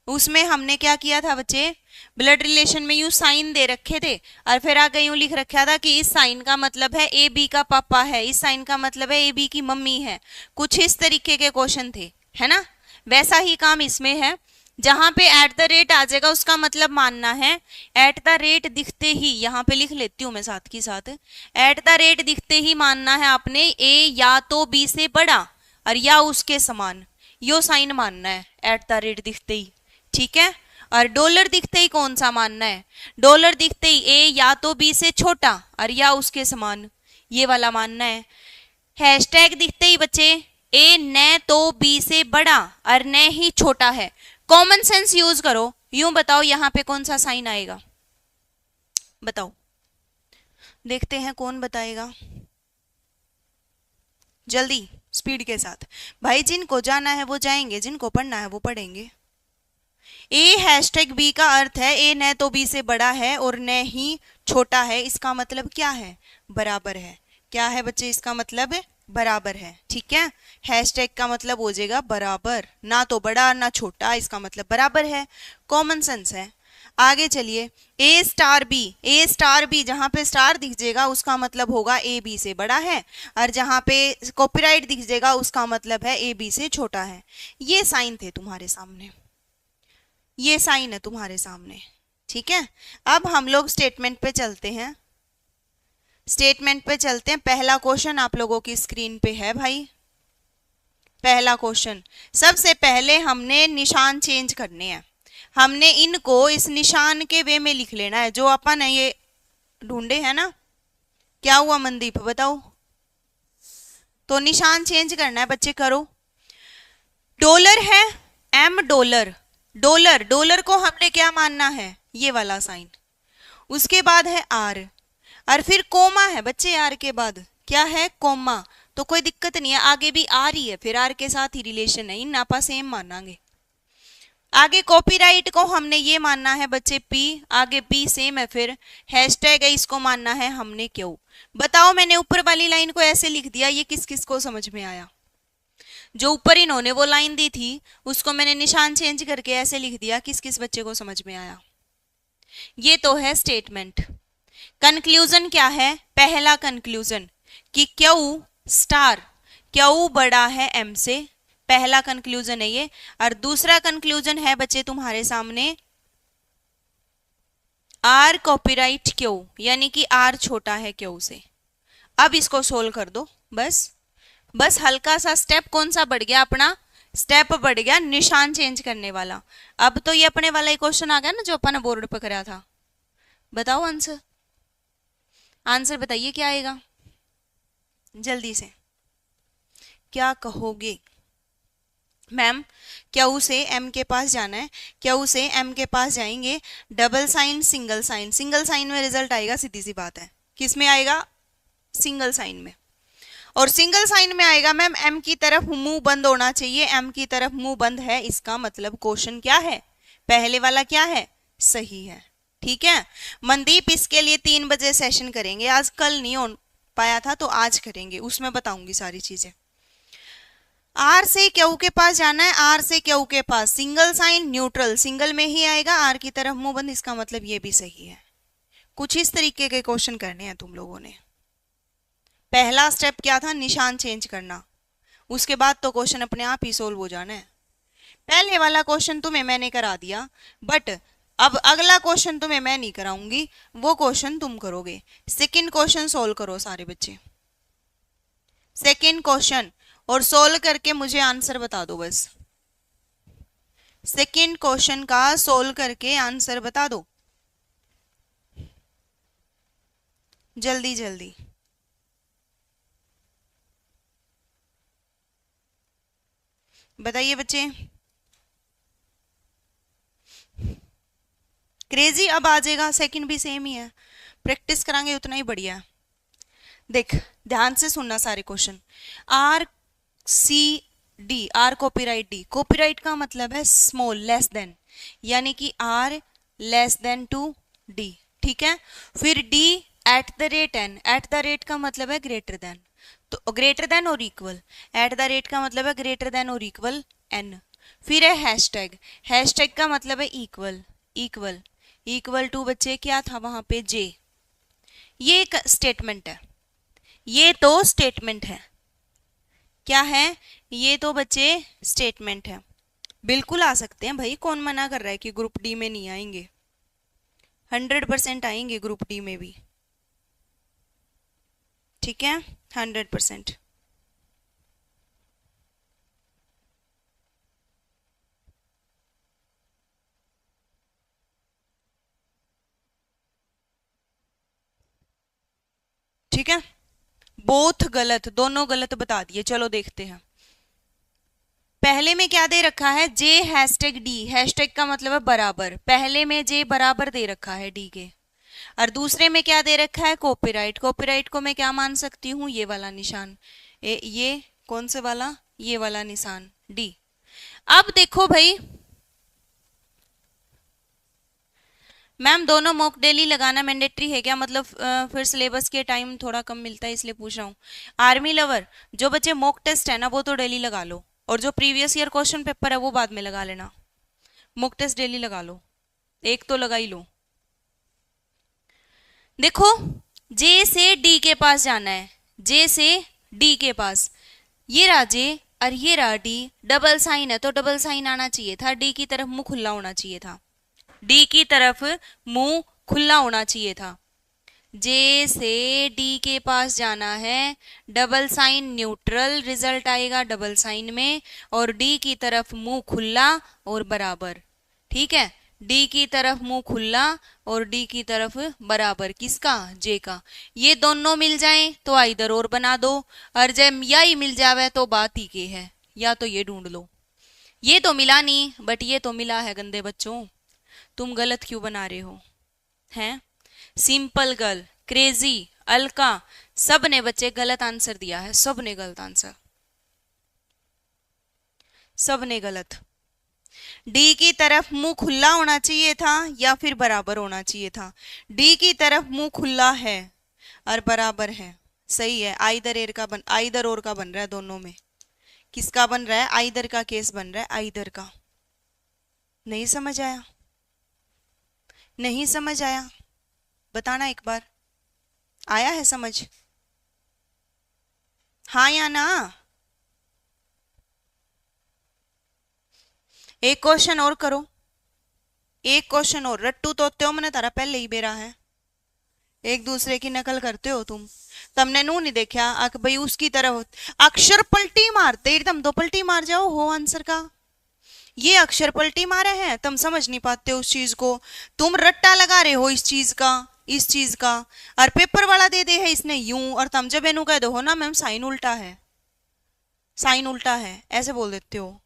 उसमें हमने क्या किया था बच्चे, ब्लड रिलेशन में यूं साइन दे रखे थे और फिर आगे यूं लिख रखा था कि इस साइन का मतलब है ए बी का पापा है, इस साइन का मतलब है ए बी की मम्मी है, कुछ इस तरीके के क्वेश्चन थे, है ना। वैसा ही काम इसमें है, जहां पे एट द रेट आ जाएगा उसका मतलब मानना है एट द रेट दिखते ही, यहाँ पे लिख लेती हूँ मैं साथ की साथ, एट द रेट दिखते ही मानना है आपने ए या तो बी से बड़ा और या उसके समान, यो साइन मानना है एट द रेट दिखते ही, ठीक है। और डॉलर दिखते ही कौन सा मानना है, डॉलर दिखते ही ए या तो बी से छोटा और या उसके समान, ये वाला मानना है। हैशटैग दिखते ही बच्चे ए न तो बी से बड़ा और न ही छोटा है, कॉमन सेंस यूज करो, यूं बताओ यहाँ पे कौन सा साइन आएगा, बताओ, देखते हैं कौन बताएगा, जल्दी स्पीड के साथ भाई, जिनको जाना है वो जाएंगे, जिनको पढ़ना है वो पढ़ेंगे। ए हैशटैग बी का अर्थ है ए न तो बी से बड़ा है और न ही छोटा है, इसका मतलब क्या है, बराबर है। क्या है बच्चे, इसका मतलब बराबर है, ठीक है। हैशटैग का मतलब हो जाएगा बराबर, ना तो बड़ा ना छोटा, इसका मतलब बराबर है, कॉमन सेंस है। आगे चलिए, ए स्टार बी, ए स्टार बी जहां पे स्टार दिख जाएगा उसका मतलब होगा ए बी से बड़ा है, और जहां पे कॉपीराइट दिख जाएगा उसका मतलब है ए बी से छोटा है। ये साइन थे तुम्हारे सामने, ये साइन है तुम्हारे सामने, ठीक है। अब हम लोग स्टेटमेंट पे चलते हैं, स्टेटमेंट पे चलते हैं। पहला क्वेश्चन आप लोगों की स्क्रीन पे है भाई, पहला क्वेश्चन। सबसे पहले हमने निशान चेंज करने हैं, हमने इनको इस निशान के वे में लिख लेना है जो अपन है ये ढूंढे है ना। क्या हुआ मनदीप बताओ, तो निशान चेंज करना है बच्चे, करो। डॉलर है, एम डॉलर, डॉलर, डॉलर को हमने क्या मानना है, ये वाला साइन। उसके बाद है आर, और फिर कोमा है बच्चे, आर के बाद क्या है, कोमा। तो कोई दिक्कत नहीं है, आगे भी आर ही है, फिर आर के साथ ही रिलेशन है, इन नापा सेम मानांगे। आगे कॉपीराइट को हमने ये मानना है बच्चे पी, आगे पी सेम है, फिर हैशटैग है, इसको मानना है हमने क्यों। बताओ, मैंने ऊपर वाली लाइन को ऐसे लिख दिया, ये किस किस को समझ में आया। जो ऊपर इन्होंने वो लाइन दी थी उसको मैंने निशान चेंज करके ऐसे लिख दिया, किस किस बच्चे को समझ में आया। ये तो है स्टेटमेंट। कंक्लूजन क्या है, पहला कंक्लूजन कि क्यू स्टार, क्यू बड़ा है एम से, पहला कंक्लूजन है ये। और दूसरा कंक्लूजन है बच्चे तुम्हारे सामने, आर कॉपीराइट क्यू, यानी कि आर छोटा है क्यू से। अब इसको सोल्व कर दो, बस हल्का सा स्टेप कौन सा बढ़ गया, अपना स्टेप बढ़ गया निशान चेंज करने वाला। अब तो ये अपने वाला ही क्वेश्चन आ गया ना जो अपन बोर्ड पर कराया था। बताओ आंसर, आंसर बताइए क्या आएगा जल्दी से, क्या कहोगे। मैम क्यू से एम के पास जाना है, क्यू से एम के पास जाएंगे, double sign single sign, single sign में रिजल्ट आएगा, सीधी सी बात है। किस में आएगा, सिंगल साइन में। और सिंगल साइन में आएगा मैम एम की तरफ मुंह बंद होना चाहिए, एम की तरफ मुंह बंद है, इसका मतलब क्वेश्चन क्या है, पहले वाला क्या है, सही है। ठीक है मनदीप, इसके लिए 3 बजे सेशन करेंगे, आज कल नहीं हो पाया था तो आज करेंगे, उसमें बताऊंगी सारी चीजें। आर से क्यू के पास जाना है, आर से क्यू के पास, सिंगल साइन न्यूट्रल, सिंगल में ही आएगा, आर की तरफ मुंह बंद, इसका मतलब ये भी सही है। कुछ इस तरीके के क्वेश्चन करने हैं तुम लोगों ने। पहला स्टेप क्या था, निशान चेंज करना, उसके बाद तो क्वेश्चन अपने आप ही सोल्व हो जाना है। पहले वाला क्वेश्चन तुम्हें मैंने करा दिया, बट अब अगला क्वेश्चन तुम्हें मैं नहीं कराऊंगी, वो क्वेश्चन तुम करोगे। सेकंड क्वेश्चन सोल्व करो सारे बच्चे, सेकंड क्वेश्चन, और सोल्व करके मुझे आंसर बता दो बस। सेकंड क्वेश्चन का सोल्व करके आंसर बता दो जल्दी जल्दी। बताइए बच्चे, क्रेजी अब आ जाएगा, सेकंड भी सेम ही है, प्रैक्टिस करांगे उतना ही बढ़िया। देख ध्यान से सुनना सारे question. R C D, R copyright D, copyright का मतलब है स्मॉल, लेस देन, यानी कि R less than to D. ठीक है, फिर D at the rate N, at the rate का मतलब है ग्रेटर देन, तो ग्रेटर देन और इक्वल, एट द रेट का मतलब है ग्रेटर देन और इक्वल एन। फिर है हैशटैग, हैशटैग का मतलब है इक्वल, इक्वल इक्वल टू बच्चे क्या था वहां पे, जे। ये एक स्टेटमेंट है, ये तो स्टेटमेंट है, क्या है, ये तो बच्चे स्टेटमेंट है। बिल्कुल आ सकते हैं भाई, कौन मना कर रहा है कि ग्रुप डी में नहीं आएंगे, 100% आएंगे ग्रुप डी में भी। ठीक है 100%। ठीक है, बोथ गलत, दोनों गलत बता दिए। चलो देखते हैं, पहले में क्या दे रखा है, जे हैशटैग डी, हैशटैग का मतलब है बराबर, पहले में जे बराबर दे रखा है डी के, और दूसरे में क्या दे रखा है, कॉपीराइट। कॉपीराइट को मैं क्या मान सकती हूँ, ये वाला निशान, ये कौन से वाला, ये वाला निशान डी। अब देखो भाई मैम दोनों मॉक डेली लगाना मैंडेटरी है क्या, मतलब फिर सिलेबस के टाइम थोड़ा कम मिलता है इसलिए पूछ रहा हूँ। आर्मी लवर, जो बच्चे मॉक टेस्ट है ना वो तो डेली लगा लो, और जो प्रीवियस ईयर क्वेश्चन पेपर है वो बाद में लगा लेना। मॉक टेस्ट डेली लगा लो, एक तो लगा ही लो। देखो जे से डी के पास जाना है, जे से डी के पास, ये रहा जे और ये रहा डी, डबल साइन है तो डबल साइन आना चाहिए था, डी की तरफ मुंह खुला होना चाहिए था, डी की तरफ मुंह खुला होना चाहिए था। जे से डी के पास जाना है, डबल साइन न्यूट्रल, रिजल्ट आएगा डबल साइन में, और डी की तरफ मुंह खुला और बराबर। ठीक है, डी की तरफ मुंह खुला और डी की तरफ बराबर, किसका, जे का। ये दोनों मिल जाएं तो आइदर और बना दो, और जब या ही मिल जावे तो बात ही के है, या तो ये ढूंढ लो। ये तो मिला नहीं, बट ये तो मिला है। गंदे बच्चों, तुम गलत क्यों बना रहे हो? हैं? सिंपल गर्ल, क्रेजी, अलका, सब ने बच्चे गलत आंसर दिया है। सब ने गलत आंसर, सब ने गलत। डी की तरफ मुंह खुला होना चाहिए था या फिर बराबर होना चाहिए था? डी की तरफ मुंह खुला है और बराबर है, सही है। आइदर एर का बन, आइदर और का बन रहा है, दोनों में। किसका बन रहा है? आइदर का केस बन रहा है, आइदर का। नहीं समझ आया? नहीं समझ आया? बताना एक बार, आया है समझ? हाँ या ना? एक क्वेश्चन और करो, एक क्वेश्चन और। रट्टू तो त्यो मैंने तारा पहले ही बेरा है, एक दूसरे की नकल करते हो तुम। तुमने नू नहीं देखा भाई उसकी तरफ अक्षर पलटी मारते, तुम दो पलटी मार जाओ हो आंसर का। ये अक्षर पलटी मारे हैं, तुम समझ नहीं पाते उस चीज को। तुम रट्टा लगा रहे हो इस चीज का, इस चीज का। और पेपर वाला दे दे है इसने यूं, और तुम जब इनू कह दो हो ना मैम साइन उल्टा है, साइन उल्टा है, ऐसे बोल देते हो।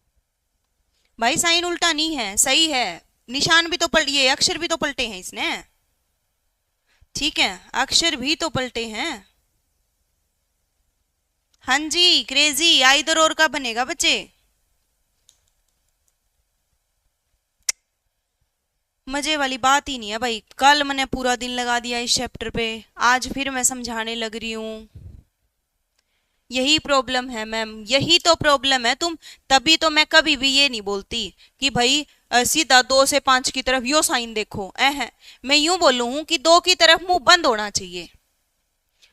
भाई साइन उल्टा नहीं है, सही है। निशान भी तो पलटिए, अक्षर भी तो पलटे हैं इसने, ठीक है? अक्षर भी तो पलटे हैं। हाँ जी क्रेजी, आइदर और का बनेगा बच्चे। मजे वाली बात ही नहीं है भाई। कल मैंने पूरा दिन लगा दिया इस चैप्टर पे, आज फिर मैं समझाने लग रही हूँ। यही प्रॉब्लम है मैम, यही तो प्रॉब्लम है। तुम तभी तो मैं कभी भी ये नहीं बोलती कि भाई सीधा 2 से 5 की तरफ यो साइन देखो। मैं यूं बोलूं हूं कि 2 की तरफ मुंह बंद होना चाहिए,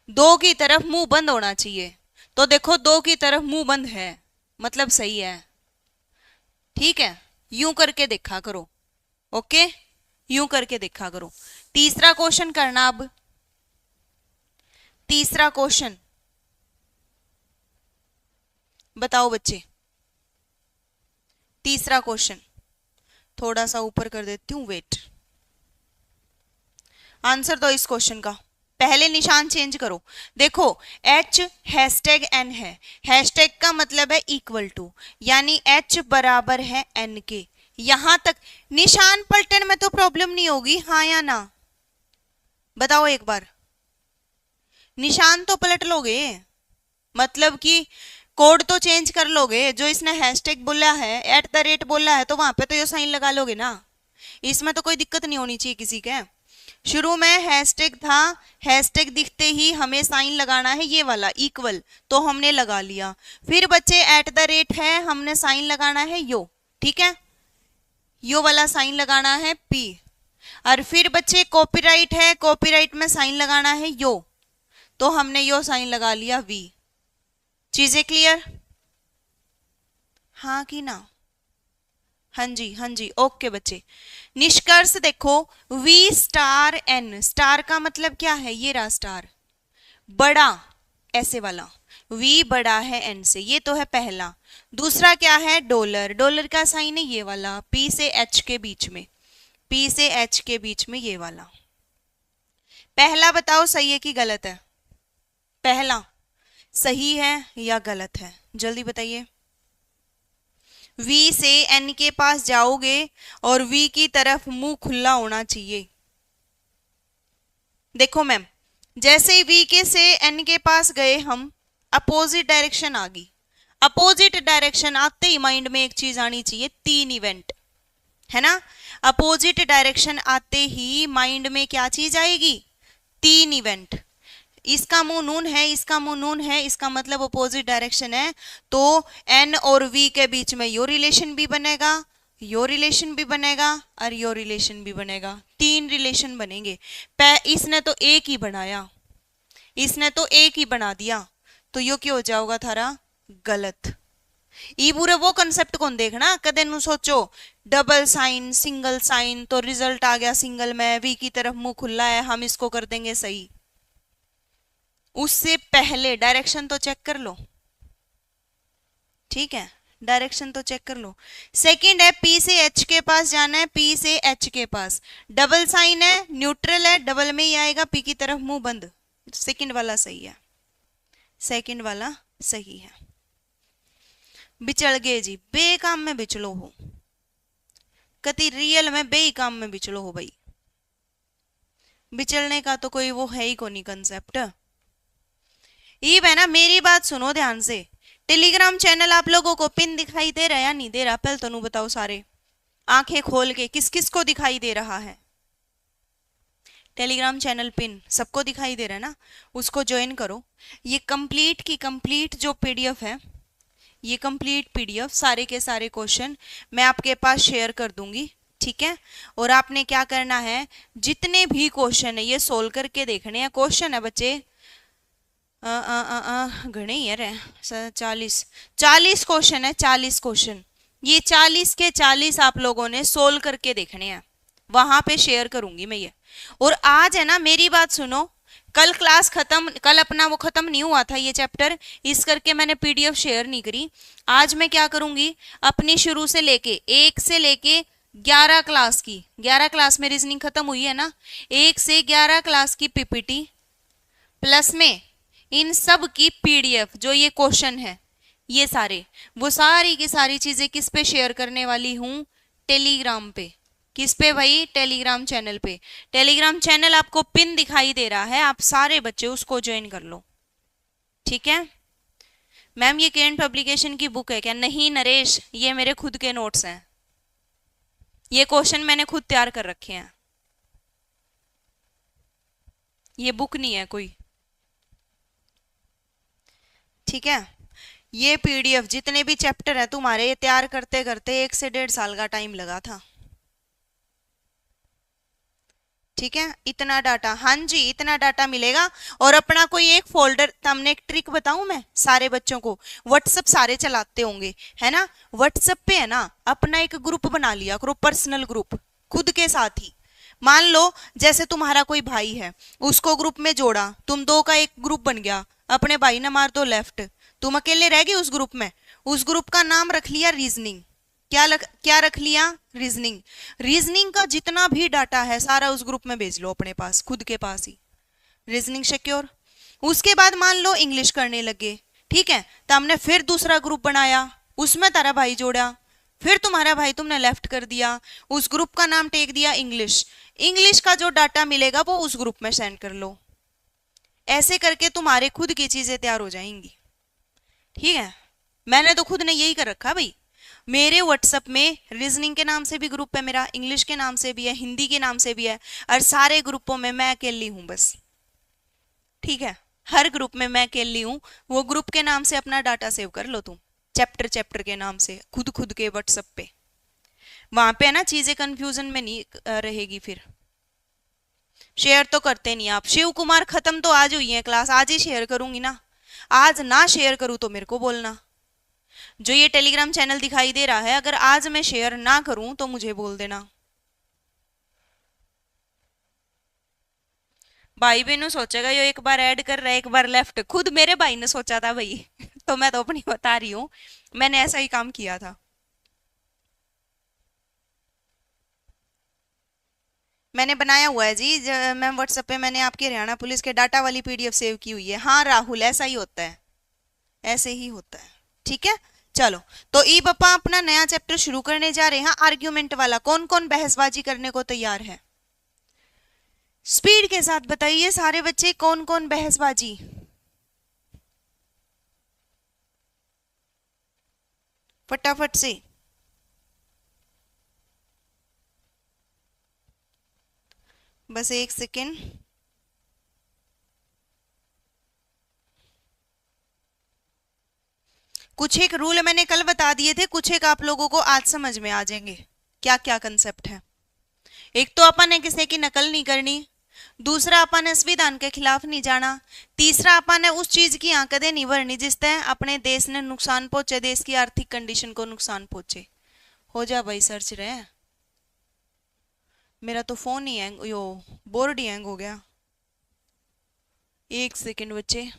2 की तरफ मुंह बंद होना चाहिए। तो देखो 2 की तरफ मुंह बंद है, मतलब सही है, ठीक है? यूं करके देखा करो, ओके? यूं करके देखा करो। तीसरा क्वेश्चन करना अब, तीसरा क्वेश्चन बताओ बच्चे। तीसरा क्वेश्चन थोड़ा सा ऊपर कर देती हूं, वेट। आंसर दो इस क्वेश्चन का, पहले निशान चेंज करो। देखो H हैशटैग N है, हैशटैग का मतलब है इक्वल टू, यानी H बराबर है N के। यहां तक निशान पलटन में तो प्रॉब्लम नहीं होगी, हाँ या ना? बताओ एक बार। निशान तो पलट लोगे, मतलब कि कोड तो चेंज कर लोगे। जो इसने हैशटैग बोला है, @ बोला है, तो वहां पे तो ये साइन लगा लोगे ना। इसमें तो कोई दिक्कत नहीं होनी चाहिए किसी के। शुरू में हैशटैग था, हैशटैग दिखते ही हमें साइन लगाना है ये वाला इक्वल, तो हमने लगा लिया। फिर बच्चे @ है, हमने साइन लगाना है यो, ठीक है? यो वाला साइन लगाना है P। और फिर बच्चे कॉपीराइट है, कॉपीराइट में साइन लगाना है यो, तो हमने यो साइन लगा लिया V। चीजें क्लियर? हाँ कि ना? हाँ जी, हाँ जी, ओके बच्चे। निष्कर्ष देखो, V स्टार N, स्टार का मतलब क्या है? ये रहा स्टार, बड़ा, ऐसे वाला। V बड़ा है N से, ये तो है पहला। दूसरा क्या है? डॉलर, डॉलर का साइन है ये वाला, P से H के बीच में, P से H के बीच में ये वाला। पहला बताओ सही है कि गलत है? पहला सही है या गलत है? जल्दी बताइए। V से N के पास जाओगे और V की तरफ मुंह खुला होना चाहिए। देखो मैम, जैसे ही V के से N के पास गए हम, अपोजिट डायरेक्शन आ गई। अपोजिट डायरेक्शन आते ही माइंड में एक चीज आनी चाहिए, 3 इवेंट, है ना? अपोजिट डायरेक्शन आते ही माइंड में क्या चीज आएगी? 3 इवेंट। इसका मुंह नून है, इसका मुंह नून है, इसका मतलब अपोजिट डायरेक्शन है, तो N और V के बीच में यो रिलेशन भी बनेगा, यो रिलेशन भी बनेगा और यो रिलेशन भी बनेगा। 3 रिलेशन बनेंगे। इसने तो एक ही बनाया, इसने तो एक ही बना दिया, तो यो क्या हो जाएगा थारा? गलत। ई पूरे वो कंसेप्ट कौन देखना, कदे नु सोचो डबल साइन, सिंगल साइन, तो रिजल्ट आ गया सिंगल में, V की तरफ मुंह खुला है, हम इसको कर देंगे सही। उससे पहले डायरेक्शन तो चेक कर लो, ठीक है? डायरेक्शन तो चेक कर लो। सेकंड है P से H के पास जाना है, P से H के पास डबल साइन है, न्यूट्रल है, डबल में ही आएगा, P की तरफ मुंह बंद। सेकंड वाला सही है, सेकंड वाला सही है। बिचड़ गए जी, बेकाम में बिचलो हो, कति रियल में बे काम में बिचलो हो भाई। बिचलने का तो कोई वो है ही को नहीं कंसेप्ट। ये है ना, मेरी बात सुनो ध्यान से। टेलीग्राम चैनल आप लोगों को पिन दिखाई दे रहा है या नहीं दे रहा? पहले तनु बताओ सारे, आंखें खोल के, किस किस को दिखाई दे रहा है? टेलीग्राम चैनल पिन सबको दिखाई दे रहा है ना? उसको ज्वाइन करो। ये कंप्लीट की कंप्लीट जो पीडीएफ है, ये कंप्लीट पीडीएफ सारे के सारे क्वेश्चन मैं आपके पास शेयर कर दूंगी, ठीक है? और आपने क्या करना है, जितने भी क्वेश्चन है ये सोल्व करके देखने हैं। क्वेश्चन है बच्चे घने ही है, 40 क्वेश्चन है, 40 क्वेश्चन। ये 40 के 40 आप लोगों ने सोल्व करके देखने हैं, वहां पे शेयर करूंगी मैं ये। और आज है ना, मेरी बात सुनो, कल क्लास खत्म, कल अपना वो खत्म नहीं हुआ था ये चैप्टर, इस करके मैंने पीडीएफ शेयर नहीं करी। आज मैं क्या करूंगी, अपनी शुरू से लेके 1 से लेके 11 क्लास की, 11 क्लास में रीजनिंग खत्म हुई है ना, 1 से 11 क्लास की पीपीटी प्लस में इन सब की पीडीएफ, जो ये क्वेश्चन है ये सारे, वो सारी की सारी चीजें किस पे शेयर करने वाली हूं? टेलीग्राम पे। किस पे भाई? टेलीग्राम चैनल पे। टेलीग्राम चैनल आपको पिन दिखाई दे रहा है, आप सारे बच्चे उसको ज्वाइन कर लो, ठीक है? मैम ये केन पब्लिकेशन की बुक है क्या? नहीं नरेश, ये मेरे खुद के नोट्स हैं, ये क्वेश्चन मैंने खुद तैयार कर रखे हैं, ये बुक नहीं है कोई, ठीक है? ये पीडीएफ जितने भी चैप्टर है तुम्हारे, ये तैयार करते करते 1 से 1.5 साल का टाइम लगा था, ठीक है? इतना डाटा, हाँ जी इतना डाटा मिलेगा। और अपना कोई एक फोल्डर, हमने एक ट्रिक बताऊं मैं सारे बच्चों को, व्हाट्सएप सारे चलाते होंगे है ना, व्हाट्सएप पे है ना अपना एक ग्रुप बना लिया करो, पर्सनल ग्रुप खुद के साथ ही। मान लो जैसे तुम्हारा कोई भाई है, उसको ग्रुप में जोड़ा, तुम दो का एक ग्रुप बन गया, अपने भाई ने मार दो लेफ्ट, तुम अकेले रह गए उस ग्रुप में। उस ग्रुप का नाम रख लिया रीजनिंग। क्या रख लिया? रीजनिंग। रीजनिंग का जितना भी डाटा है सारा उस ग्रुप में भेज लो अपने पास, खुद के पास ही, रीजनिंग सिक्योर। उसके बाद मान लो इंग्लिश करने लगे, ठीक है, तो हमने फिर दूसरा ग्रुप बनाया, उसमें तारा भाई जोड़ा, फिर तुम्हारा भाई तुमने लेफ्ट कर दिया, उस ग्रुप का नाम टेक दिया इंग्लिश। इंग्लिश का जो डाटा मिलेगा वो उस ग्रुप में सेंड कर लो। ऐसे करके तुम्हारे खुद की चीजें तैयार हो जाएंगी, ठीक है? मैंने तो खुद ने यही कर रखा भाई। मेरे व्हाट्सएप में रीजनिंग के नाम से भी ग्रुप है मेरा, इंग्लिश के नाम से भी है, हिंदी के नाम से भी है, और सारे ग्रुपों में मैं अकेली हूं बस, ठीक है? हर ग्रुप में मैं अकेली हूं। वो ग्रुप के नाम से अपना डाटा सेव कर लो तुम, चैप्टर चैप्टर के नाम से, खुद खुद के व्हाट्सएप पे। वहां पे है ना चीजें कंफ्यूजन में नहीं रहेगी फिर। शेयर तो करते नहीं आप। शिव कुमार खत्म तो आज हुई है क्लास, आज ही शेयर करूंगी ना, आज ना शेयर करूं तो मेरे को बोलना। जो ये टेलीग्राम चैनल दिखाई दे रहा है, अगर आज मैं शेयर ना करूं तो मुझे बोल देना। भाई बहनों सोचेगा यो एक बार ऐड कर रहा है एक बार लेफ्ट, खुद मेरे भाई ने सोचा था भाई तो मैं तो अपनी बता रही हूँ, मैंने ऐसा ही काम किया था। मैंने बनाया हुआ है जी, मैम व्हाट्सएप पे मैंने आपके हरियाणा पुलिस के डाटा वाली पीडीएफ सेव की हुई है। हाँ राहुल, ऐसा ही होता है, ऐसे ही होता है, ठीक है? चलो, तो ई पप्पा अपना नया चैप्टर शुरू करने जा रहे हैं, आर्ग्यूमेंट वाला। कौन कौन बहसबाजी करने को तैयार है? स्पीड के साथ बताइए सारे बच्चे, कौन कौन बहसबाजी? फटाफट से। बस एक सेकेंड। कुछ एक रूल मैंने कल बता दिए थे, कुछ एक आप लोगों को आज समझ में आ जाएंगे क्या क्या कंसेप्ट है। एक तो अपन ने किसी की नकल नहीं करनी, दूसरा अपन ने संविधान के खिलाफ नहीं जाना, तीसरा अपन ने उस चीज की आंकड़े नहीं भरनी जिससे अपने देश ने नुकसान पहुंचे, देश की आर्थिक कंडीशन को नुकसान पहुंचे। हो जा भाई, सर्च रहे। मेरा तो फोन ही हैंग, यो बोर्ड ही हैंग हो गया। एक सेकेंड बच्चे।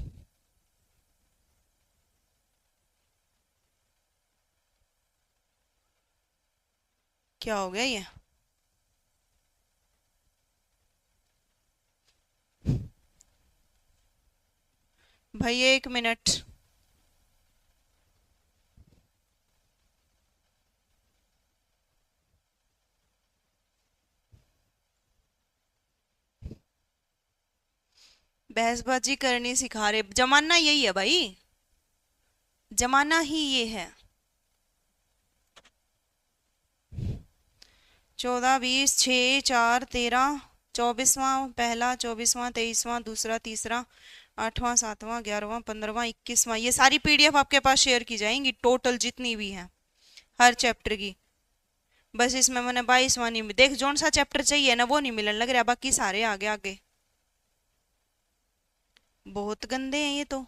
क्या हो गया ये? भाई 1 मिनट। बहसबाजी करनी सिखा रहे, जमाना यही है भाई, जमाना ही ये है। 14 20 6 4 13, 24वां पहला, 24वां 23वां दूसरा, तीसरा, 8वां 7वां 11वां 15वां 21वां, ये सारी पीडीएफ आपके पास शेयर की जाएंगी, टोटल जितनी भी हैं हर चैप्टर की। बस इसमें मैंने 22वां नहीं, देख जोन सा चैप्टर चाहिए ना वो नहीं मिलने लग रहा, बाकी सारे आगे आगे। बहुत गंदे हैं ये तो।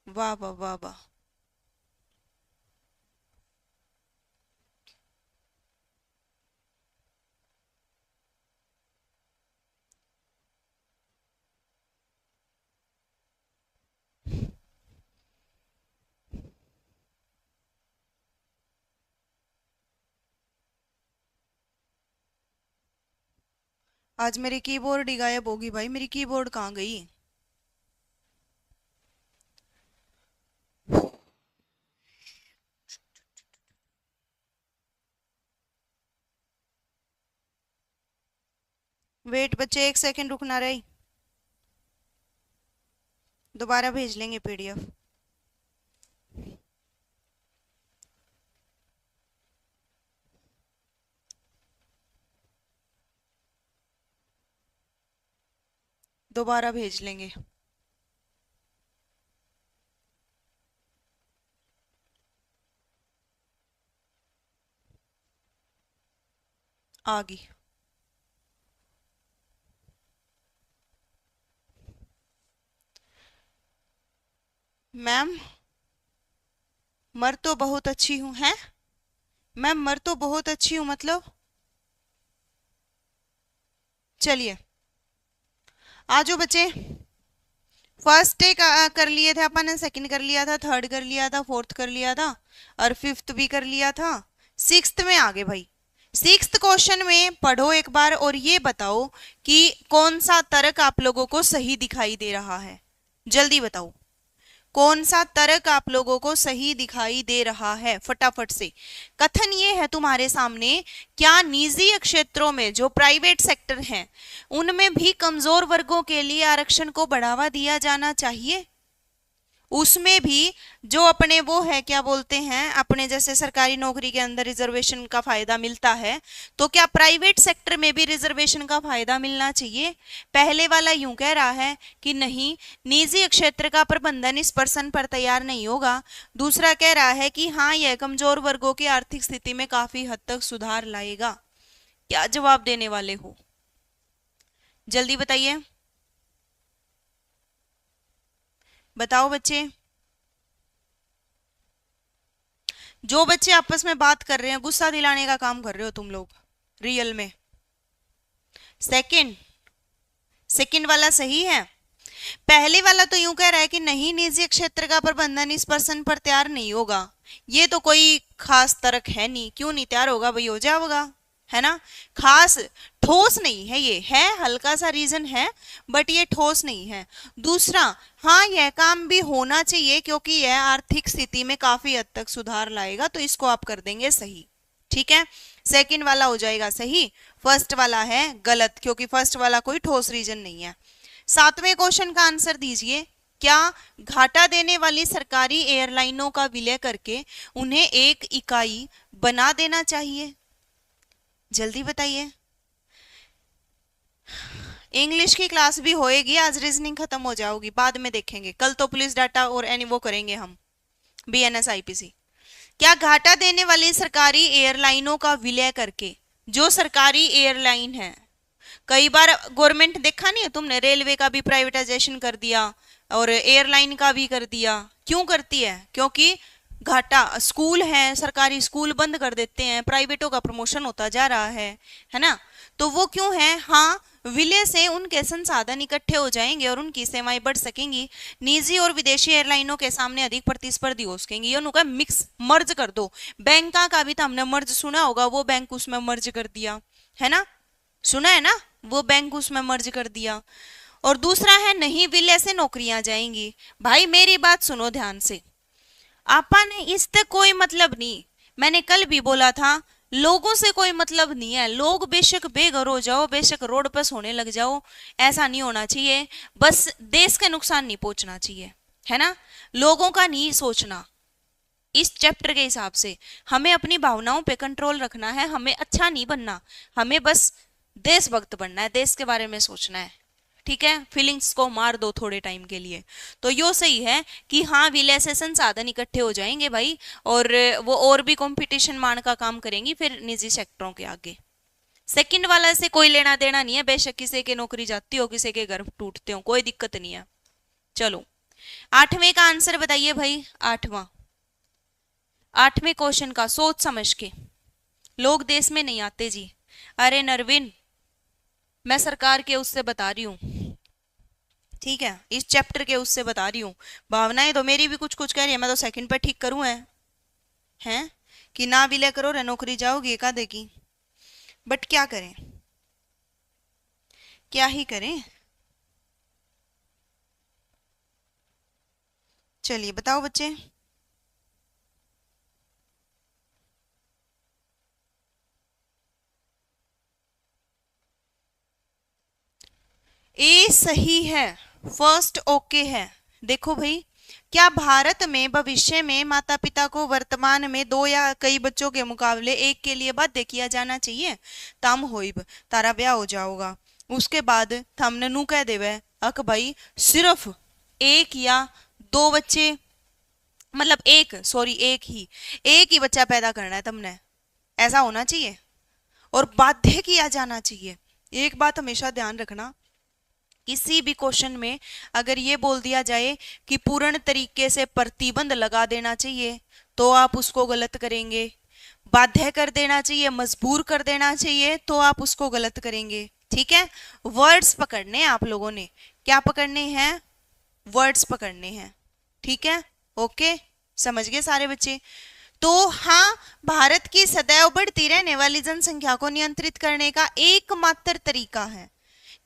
वाह वाह वाह वाह। आज मेरी कीबोर्ड ही गायब होगी भाई, मेरी कीबोर्ड कहाँ गई? वेट बच्चे, एक सेकंड रुकना रही, दोबारा भेज लेंगे पीडीएफ। दोबारा भेज लेंगे। आ गई। मैम मर तो बहुत अच्छी हूं, है मैम, मर तो बहुत अच्छी हूं मतलब। चलिए आजो बच्चे, फर्स्ट डे कर लिए थे अपन ने, सेकंड कर लिया था, थर्ड कर लिया था, फोर्थ कर लिया था, और फिफ्थ भी कर लिया था। सिक्स्थ में आगे भाई, सिक्स्थ क्वेश्चन में पढ़ो एक बार और ये बताओ कि कौन सा तर्क आप लोगों को सही दिखाई दे रहा है। जल्दी बताओ कौन सा तर्क आप लोगों को सही दिखाई दे रहा है, फटाफट से। कथन ये है तुम्हारे सामने, क्या निजी क्षेत्रों में जो प्राइवेट सेक्टर हैं उनमें भी कमजोर वर्गों के लिए आरक्षण को बढ़ावा दिया जाना चाहिए? उसमें भी जो अपने वो है क्या बोलते हैं, अपने जैसे सरकारी नौकरी के अंदर रिजर्वेशन का फायदा मिलता है, तो क्या प्राइवेट सेक्टर में भी रिजर्वेशन का फायदा मिलना चाहिए? पहले वाला यूं कह रहा है कि नहीं, निजी क्षेत्र का प्रबंधन इस प्रश्न पर तैयार नहीं होगा। दूसरा कह रहा है कि हाँ, यह कमजोर वर्गों की आर्थिक स्थिति में काफी हद तक सुधार लाएगा। क्या जवाब देने वाले हो? जल्दी बताइए, बताओ बच्चे। जो बच्चे आपस में बात कर रहे हैं, गुस्सा दिलाने का काम कर रहे हो तुम लोग रियल में। सेकंड, सेकंड वाला सही है। पहले वाला तो यूं कह रहा है कि नहीं, निजी क्षेत्र का प्रबंधन इस प्रश्न पर तैयार नहीं होगा। ये तो कोई खास तर्क है नहीं, क्यों नहीं तैयार होगा भाई, हो जाएगा, है ना। खास ठोस नहीं है, ये है हल्का सा रीजन है बट ये ठोस नहीं है। दूसरा, हाँ यह काम भी होना चाहिए क्योंकि यह आर्थिक स्थिति में काफी हद तक सुधार लाएगा, तो इसको आप कर देंगे सही। ठीक है, सेकंड वाला हो जाएगा सही, फर्स्ट वाला है गलत, क्योंकि फर्स्ट वाला कोई ठोस रीजन नहीं है। सातवें क्वेश्चन का आंसर दीजिए, क्या घाटा देने वाली सरकारी एयरलाइनों का विलय करके उन्हें एक इकाई बना देना चाहिए? जल्दी बताइए। इंग्लिश की क्लास भी होएगी आज, रीजनिंग खत्म हो जाओगी, बाद में देखेंगे, कल तो पुलिस डाटा और एनी वो करेंगे हम, बीएनएस आईपीसी। क्या घाटा देने वाली सरकारी एयरलाइनों का विलय करके, जो सरकारी एयरलाइन है, कई बार गवर्नमेंट देखा नहीं है तुमने, रेलवे का भी प्राइवेटाइजेशन कर दिया और एयरलाइन का भी कर दिया। क्यों करती है? क्योंकि घाटा, स्कूल हैं सरकारी, स्कूल बंद कर देते हैं, प्राइवेटों का प्रमोशन होता जा रहा है ना। तो वो क्यों है? हाँ, विलय से उनके संसाधन इकट्ठे हो जाएंगे और उनकी सेवाएं बढ़ सकेंगी, निजी और विदेशी एयरलाइनों के सामने अधिक प्रतिस्पर्धी हो सकेंगी। ये उनका मिक्स मर्ज कर दो। बैंका का भी तो हमने मर्ज सुना होगा, वो बैंक उसमें मर्ज कर दिया, है ना, सुना है ना, वो बैंक उसमें मर्ज कर दिया। और दूसरा है, नहीं विलय से नौकरियां जाएंगी। भाई मेरी बात सुनो ध्यान से, आपा ने इससे कोई मतलब नहीं, मैंने कल भी बोला था, लोगों से कोई मतलब नहीं है, लोग बेशक बेघर हो जाओ, बेशक रोड पर सोने लग जाओ, ऐसा नहीं होना चाहिए। बस देश के नुकसान नहीं पहुंचना चाहिए, है ना। लोगों का नहीं सोचना। इस चैप्टर के हिसाब से हमें अपनी भावनाओं पे कंट्रोल रखना है, हमें अच्छा नहीं बनना, हमें बस देशभक्त बनना है, देश के बारे में सोचना है। ठीक है, फीलिंग्स को मार दो थोड़े टाइम के लिए। तो यो सही है कि हाँ विलैसेशन साधन इकट्ठे हो जाएंगे भाई, और वो और भी कंपटीशन मान का काम करेंगी फिर निजी सेक्टरों के आगे। सेकंड वाला से कोई लेना देना नहीं है, बेशक किसी के नौकरी जाती हो, किसी के घर टूटते हो, कोई दिक्कत नहीं है। चलो 8वें का आंसर बताइए भाई। 8वें क्वेश्चन का सोच समझ के। लोग देश में नहीं आते जी। अरे नरविन, मैं सरकार के उससे बता रही हूँ, ठीक है, इस चैप्टर के उससे बता रही हूँ। भावनाएं तो मेरी भी कुछ कुछ कह रही है, मैं तो सेकंड पे ठीक करूँ है हैं कि ना विलय करो रे नौकरी जाओगी एका देगी। बट क्या करें, क्या ही करें। चलिए बताओ बच्चे। ए सही है, फर्स्ट ओके है। देखो भाई, क्या भारत में भविष्य में माता पिता को वर्तमान में 2 या कई बच्चों के मुकाबले एक के लिए बाध्य किया जाना चाहिए? तम होइब तारा ब्याह हो जाओगा, उसके बाद हमने नू कह देवे अक भाई सिर्फ 1 या 2 बच्चे, मतलब एक ही बच्चा पैदा करना है तुमने, ऐसा होना चाहिए और बाध्य किया जाना चाहिए। एक बात हमेशा ध्यान रखना, किसी भी क्वेश्चन में अगर ये बोल दिया जाए कि पूर्ण तरीके से प्रतिबंध लगा देना चाहिए तो आप उसको गलत करेंगे, बाध्य कर देना चाहिए, मजबूर कर देना चाहिए तो आप उसको गलत करेंगे। ठीक है, वर्ड्स पकड़ने हैं आप लोगों ने। क्या पकड़ने हैं? वर्ड्स पकड़ने हैं। ठीक है, ओके, समझ गए सारे बच्चे। तो हाँ, भारत की सदैव बढ़ती रहने वाली जनसंख्या को नियंत्रित करने का एकमात्र तरीका है।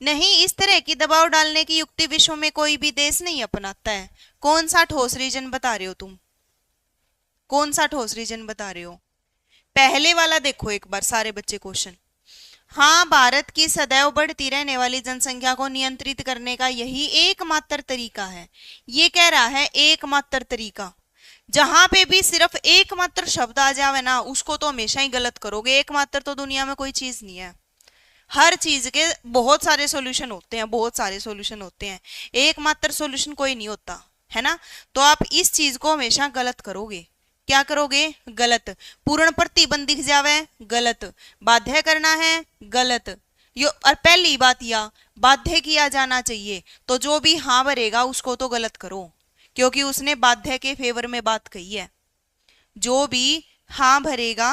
नहीं, इस तरह की दबाव डालने की युक्ति विश्व में कोई भी देश नहीं अपनाता है। कौन सा ठोस रीजन बता रहे हो तुम? कौन सा ठोस रीजन बता रहे हो? पहले वाला देखो एक बार सारे बच्चे क्वेश्चन। हाँ, भारत की सदैव बढ़ती रहने वाली जनसंख्या को नियंत्रित करने का यही एकमात्र तरीका है। ये कह रहा है एकमात्र तरीका। जहां पे भी सिर्फ एकमात्र शब्द आ जावे ना, उसको तो हमेशा ही गलत करोगे। एकमात्र तो दुनिया में कोई चीज नहीं है, हर चीज के बहुत सारे सॉल्यूशन होते हैं, बहुत सारे सॉल्यूशन होते हैं, एकमात्र सॉल्यूशन कोई नहीं होता, है ना। तो आप इस चीज को हमेशा गलत करोगे। क्या करोगे? गलत। पूर्ण प्रतिबंध दिख जावे, गलत। बाध्य करना है, गलत। यो और पहली बात, या बाध्य किया जाना चाहिए, तो जो भी हाँ भरेगा उसको तो गलत करो, क्योंकि उसने बाध्य के फेवर में बात कही है। जो भी हाँ भरेगा,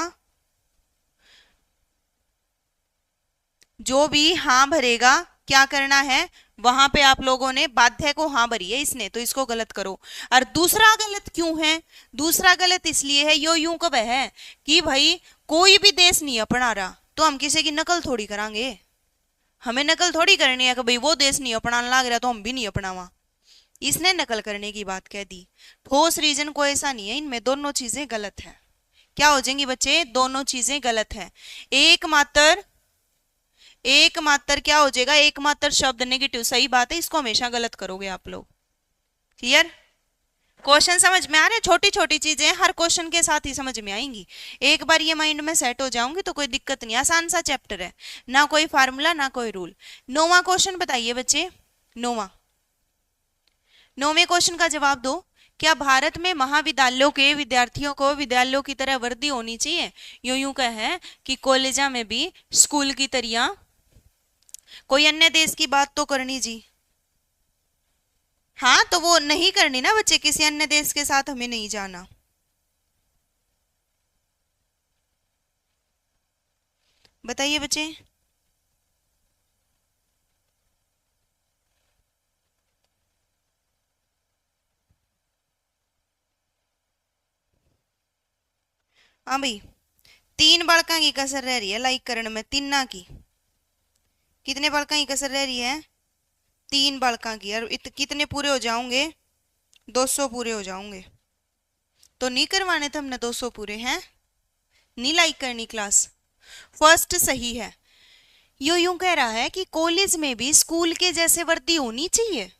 जो भी हाँ भरेगा, क्या करना है, वहां पे आप लोगों ने बाध्य को हाँ भरी है इसने, तो इसको गलत करो। और दूसरा गलत क्यों है? दूसरा गलत इसलिए है, यो यूं कब है कि भाई कोई भी देश नहीं अपना रहा तो हम किसी की नकल थोड़ी करांगे। हमें नकल थोड़ी करनी है कि भाई वो देश नहीं अपनाने लग रहा तो हम भी नहीं अपनावा। इसने नकल करने की बात कह दी। ठोस रीजन को ऐसा नहीं है, इनमें दोनों चीजें गलत है। क्या हो जाएंगी बच्चे? दोनों चीजें गलत है। एकमात्र, एकमात्र क्या हो जाएगा? एकमात्र शब्द नेगेटिव, सही बात है, इसको हमेशा गलत करोगे आप लोग। क्लियर? क्वेश्चन समझ में आ रहे हैं? छोटी छोटी चीजें हर क्वेश्चन के साथ ही समझ में आएंगी। एक बार ये माइंड में सेट हो जाऊंगी तो कोई दिक्कत नहीं, आसान सा चैप्टर है, ना कोई फार्मूला ना कोई रूल। 9वां क्वेश्चन बताइए बच्चे। 9वें क्वेश्चन का जवाब दो। क्या भारत में महाविद्यालयों के विद्यार्थियों को विद्यालयों की तरह वर्दी होनी चाहिए? यूं यूं का है कि कॉलेजा में भी स्कूल की तरह। कोई अन्य देश की बात तो करनी जी। हाँ, तो वो नहीं करनी ना बच्चे, किसी अन्य देश के साथ हमें नहीं जाना। बताइए बच्चे। हाँ भाई, 3 बालका की कसर रह रही है लाइक करण में, तीना की। कितने बालका की कसर रह रही है? 3 बालका की। और कितने पूरे हो जाओगे? 200 पूरे हो जाओगे। तो नहीं करवाने थे हमने 200 पूरे हैं? नहीं लाइक करनी क्लास? फर्स्ट सही है। यूं कह रहा है कि कॉलेज में भी स्कूल के जैसे वर्दी होनी चाहिए।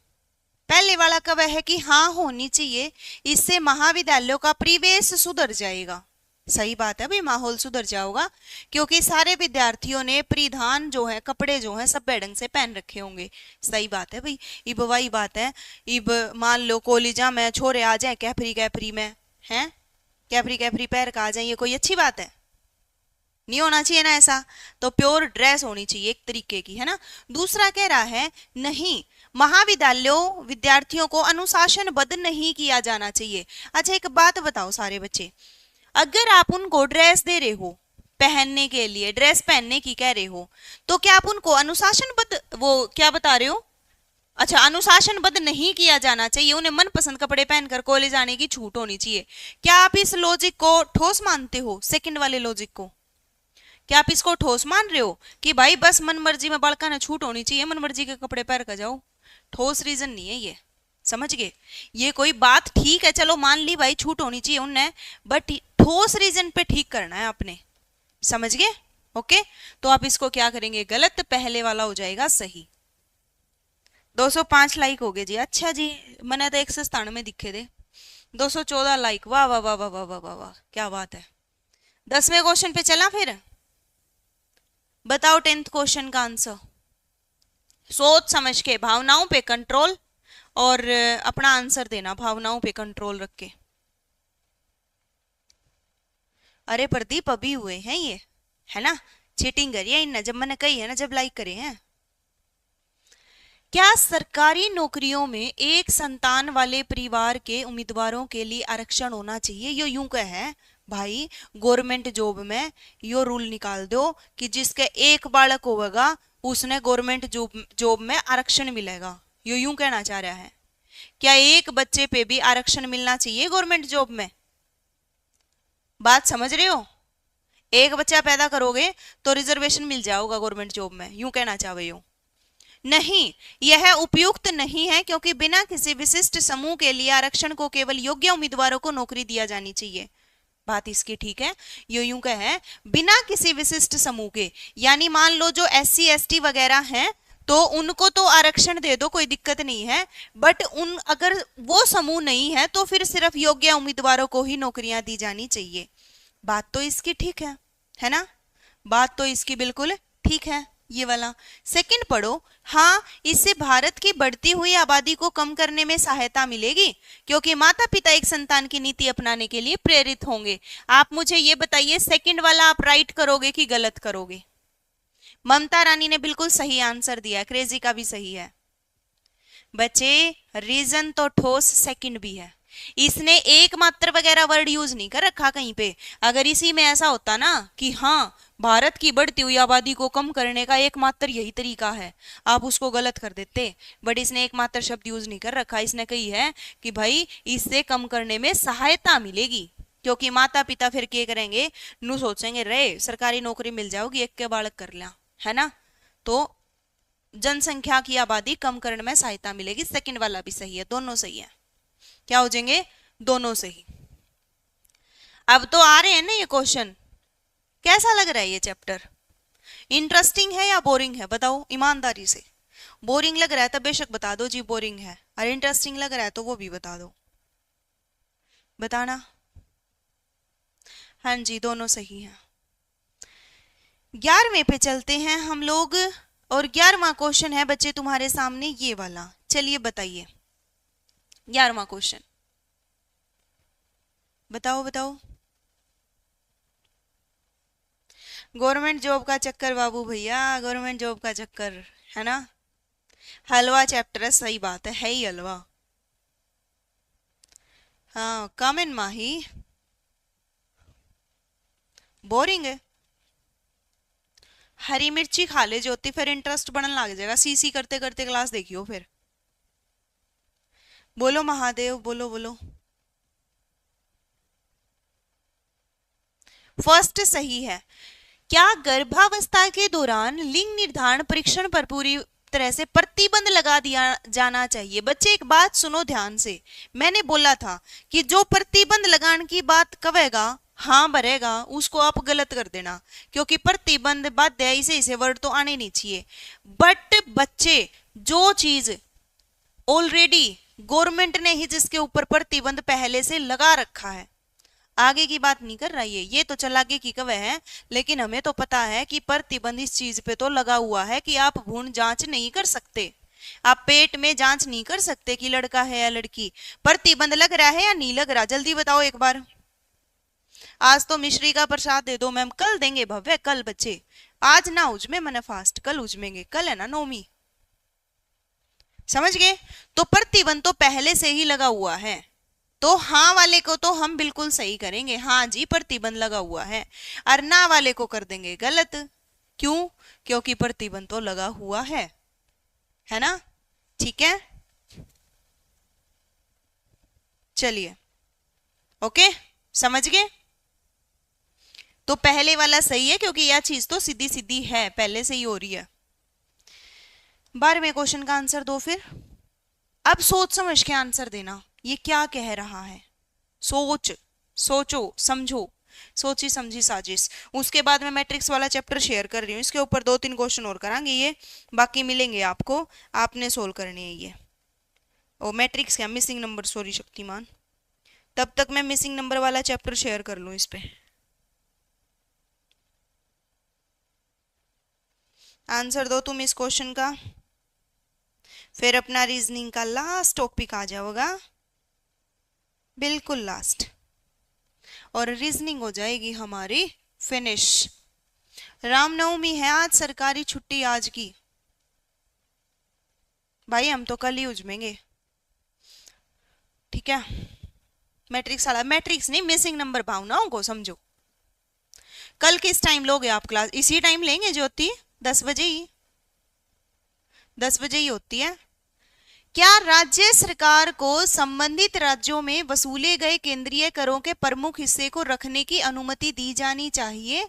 पहले वाला का वह है कि हाँ होनी चाहिए, इससे महाविद्यालयों का परिवेश सुधर जाएगा। सही बात है भाई, माहौल सुधर जाएगा क्योंकि सारे विद्यार्थियों ने परिधान जो है, कपड़े जो है सब बेढंग से पहन रखे होंगे। सही बात है भाई। इब वही बात है, इब मान लो कॉलेजा में छोरे आ जाए कैफरी कैफरी में, हैं कैफरी कैफरी पैर का आ जाए, ये कोई अच्छी बात है? नहीं होना चाहिए ना ऐसा। तो प्योर ड्रेस होनी चाहिए एक तरीके की, है ना। दूसरा कह रहा है नहीं, महाविद्यालयों विद्यार्थियों को अनुशासनबद्ध नहीं किया जाना चाहिए। अच्छा एक बात बताओ सारे बच्चे, अगर आप उनको ड्रेस दे रहे हो पहनने के लिए, ड्रेस पहनने की कह रहे हो, तो क्या आप उनको अनुशासनबद्ध वो क्या बता रहे हो? अच्छा, अनुशासनबद्ध नहीं किया जाना चाहिए, उन्हें मनपसंद कपड़े पहनकर कॉलेज आने की छूट होनी चाहिए। क्या आप इस लॉजिक को ठोस मानते हो? सेकंड वाले लॉजिक को क्या आप इसको ठोस मान रहे हो कि भाई बस मन मर्जी में बड़का ने छूट होनी चाहिए, मन मर्जी के कपड़े पहन कर जाओ? ठोस रीजन नहीं है ये, समझ गए? ये कोई बात ठीक है, चलो मान ली भाई छूट होनी चाहिए उन्हें, बट ठोस रीजन पे ठीक करना है आपने, समझ गए? ओके, तो आप इसको क्या करेंगे? गलत, पहले वाला हो जाएगा सही। 205 लाइक हो गए जी। अच्छा जी, मैंने तो 197 में दिखे थे। 214 लाइक, वाह वाह वाह वाह वाह वाह वाह वाह, क्या बात है। 10वें क्वेश्चन पे चला फिर। बताओ 10th क्वेश्चन का आंसर। सोच समझ के, भावनाओं पे कंट्रोल, और अपना आंसर देना भावनाओं पे कंट्रोल रख के। अरे प्रदीप अभी हुए हैं ये, है ना, चीटिंग करी है इनने, जब मैंने कही है ना, जब लाइक करे हैं। क्या सरकारी नौकरियों में एक संतान वाले परिवार के उम्मीदवारों के लिए आरक्षण होना चाहिए? यो यूं का है भाई, गवर्नमेंट जॉब में यो रूल निकाल दो कि जिसके एक बालक होगा उसने गवर्नमेंट जॉब में आरक्षण मिलेगा। यो यूं कहना चाह रहा है, क्या एक बच्चे पे भी आरक्षण मिलना चाहिए गवर्नमेंट जॉब में? बात समझ रहे हो? एक बच्चा पैदा करोगे तो रिजर्वेशन मिल जाओगा गवर्नमेंट जॉब में, यूं कहना चाह रहे हो? नहीं, यह उपयुक्त नहीं है क्योंकि बिना किसी विशिष्ट समूह के लिए आरक्षण को केवल योग्य उम्मीदवारों को नौकरी दिया जानी चाहिए। बात इसकी ठीक है। यूं का है बिना किसी विशिष्ट समूह के, यानी मान लो जो SC ST वगैरह हैं तो उनको तो आरक्षण दे दो, कोई दिक्कत नहीं है, बट उन अगर वो समूह नहीं है तो फिर सिर्फ योग्य उम्मीदवारों को ही नौकरियां दी जानी चाहिए। बात तो इसकी ठीक है ना? बात तो इसकी बिल्कुल ठीक है। ये वाला सेकंड पढ़ो। हाँ, इससे भारत की बढ़ती हुई आबादी को कम करने में सहायता मिलेगी क्योंकि माता पिता एक संतान की नीति अपनाने के लिए प्रेरित होंगे। आप मुझे ये बताइए, सेकंड वाला आप राइट करोगे कि गलत करोगे? ममता रानी ने बिल्कुल सही आंसर दिया, क्रेजी का भी सही है। बच्चे रीजन तो ठोस सेकंड भी है, इसने एकमात्र वगैरह वर्ड यूज नहीं कर रखा कहीं पे। अगर इसी में ऐसा होता ना कि हाँ भारत की बढ़ती हुई आबादी को कम करने का एकमात्र यही तरीका है, आप उसको गलत कर देते, बट इसने एकमात्र शब्द यूज नहीं कर रखा। इसने कही है कि भाई इससे कम करने में सहायता मिलेगी क्योंकि माता पिता फिर क्या करेंगे, नू सोचेंगे रे सरकारी नौकरी मिल जाओगी, एक के बालक कर लिया, है ना, तो जनसंख्या की आबादी कम करने में सहायता मिलेगी। सेकंड वाला भी सही है, दोनों सही है। क्या हो जाएंगे? दोनों सही। अब तो आ रहे हैं ना ये क्वेश्चन, कैसा लग रहा है ये चैप्टर? इंटरेस्टिंग है या बोरिंग है? बताओ ईमानदारी से। बोरिंग लग रहा है तो बेशक बता दो जी बोरिंग है, और इंटरेस्टिंग लग रहा है तो वो भी बता दो, बताना। हाँ जी, दोनों सही हैं। 11वें पे चलते हैं हम लोग, और 11वां क्वेश्चन है बच्चे तुम्हारे सामने ये वाला। चलिए बताइए 11वां क्वेश्चन, बताओ बताओ। गवर्नमेंट जॉब का चक्कर बाबू भैया, गवर्नमेंट जॉब का चक्कर, है ना। हलवा चैप्टर है, सही बात है ही हलवा। हाँ, कम इन माही, बोरिंग है। हरी मिर्ची खा ले ज्योति, फिर इंटरेस्ट बनने लग जाएगा, सीसी करते करते क्लास देखियो फिर। बोलो महादेव, बोलो बोलो। फर्स्ट सही है। क्या गर्भावस्था के दौरान लिंग निर्धारण परीक्षण पर पूरी तरह से प्रतिबंध लगा दिया जाना चाहिए? बच्चे एक बात सुनो ध्यान से, मैंने बोला था कि जो प्रतिबंध लगाने की बात कहेगा हाँ भरेगा उसको आप गलत कर देना, क्योंकि प्रतिबंध बाध्य इसे वर्ड तो आने नहीं चाहिए। बट बच्चे जो चीज ऑलरेडी गवर्नमेंट ने ही जिसके ऊपर प्रतिबंध पहले से लगा रखा है, आगे की बात नहीं कर रहा ये तो चल आगे की कवे है, लेकिन हमें तो पता है कि प्रतिबंध इस चीज पे तो लगा हुआ है कि आप भ्रूण जांच नहीं कर सकते, आप पेट में जांच नहीं कर सकते कि लड़का है या लड़की। प्रतिबंध लग रहा है या नहीं लग रहा, जल्दी बताओ एक बार। आज तो मिश्री का प्रसाद दे दो मैम, कल देंगे भव्य, कल बच्चे, आज ना उजमे मैंने फास्ट, कल उजमेंगे, कल है ना नौमी, समझ गए। तो प्रतिबंध तो पहले से ही लगा हुआ है, तो हाँ वाले को तो हम बिल्कुल सही करेंगे, हाँ जी प्रतिबंध लगा हुआ है, और ना वाले को कर देंगे गलत। क्यों? क्योंकि प्रतिबंध तो लगा हुआ है ना। ठीक है, चलिए ओके, समझ गए। तो पहले वाला सही है क्योंकि यह चीज तो सीधी सीधी है, पहले से ही हो रही है। 12वें क्वेश्चन का आंसर दो फिर। अब सोच समझ के आंसर देना, ये क्या कह रहा है, सोचो समझो, सोची समझी साजिश। उसके बाद मैं मैट्रिक्स वाला चैप्टर शेयर कर रही हूँ, इसके ऊपर 2-3 क्वेश्चन और करांगे, ये बाकी मिलेंगे आपको, आपने सोल्व करने है ये। ओ मैट्रिक्स क्या, मिसिंग नंबर, सॉरी शक्तिमान। तब तक मैं मिसिंग नंबर वाला चैप्टर शेयर कर लूँ इस पे। आंसर दो तुम इस क्वेश्चन का, फिर अपना रीजनिंग का लास्ट टॉपिक आ जाओगा, बिल्कुल लास्ट, और रीजनिंग हो जाएगी हमारी फिनिश। रामनवमी है आज, सरकारी छुट्टी आज की भाई, हम तो कल ही उजमेंगे। ठीक है, मैट्रिक्स वाला, मैट्रिक्स नहीं मिसिंग नंबर भावनाओं को समझो। कल किस टाइम लोगे आप क्लास? इसी टाइम लेंगे ज्योति, 10 बजे ही, 10 बजे ही होती है। क्या राज्य सरकार को संबंधित राज्यों में वसूले गए केंद्रीय करों के प्रमुख हिस्से को रखने की अनुमति दी जानी चाहिए?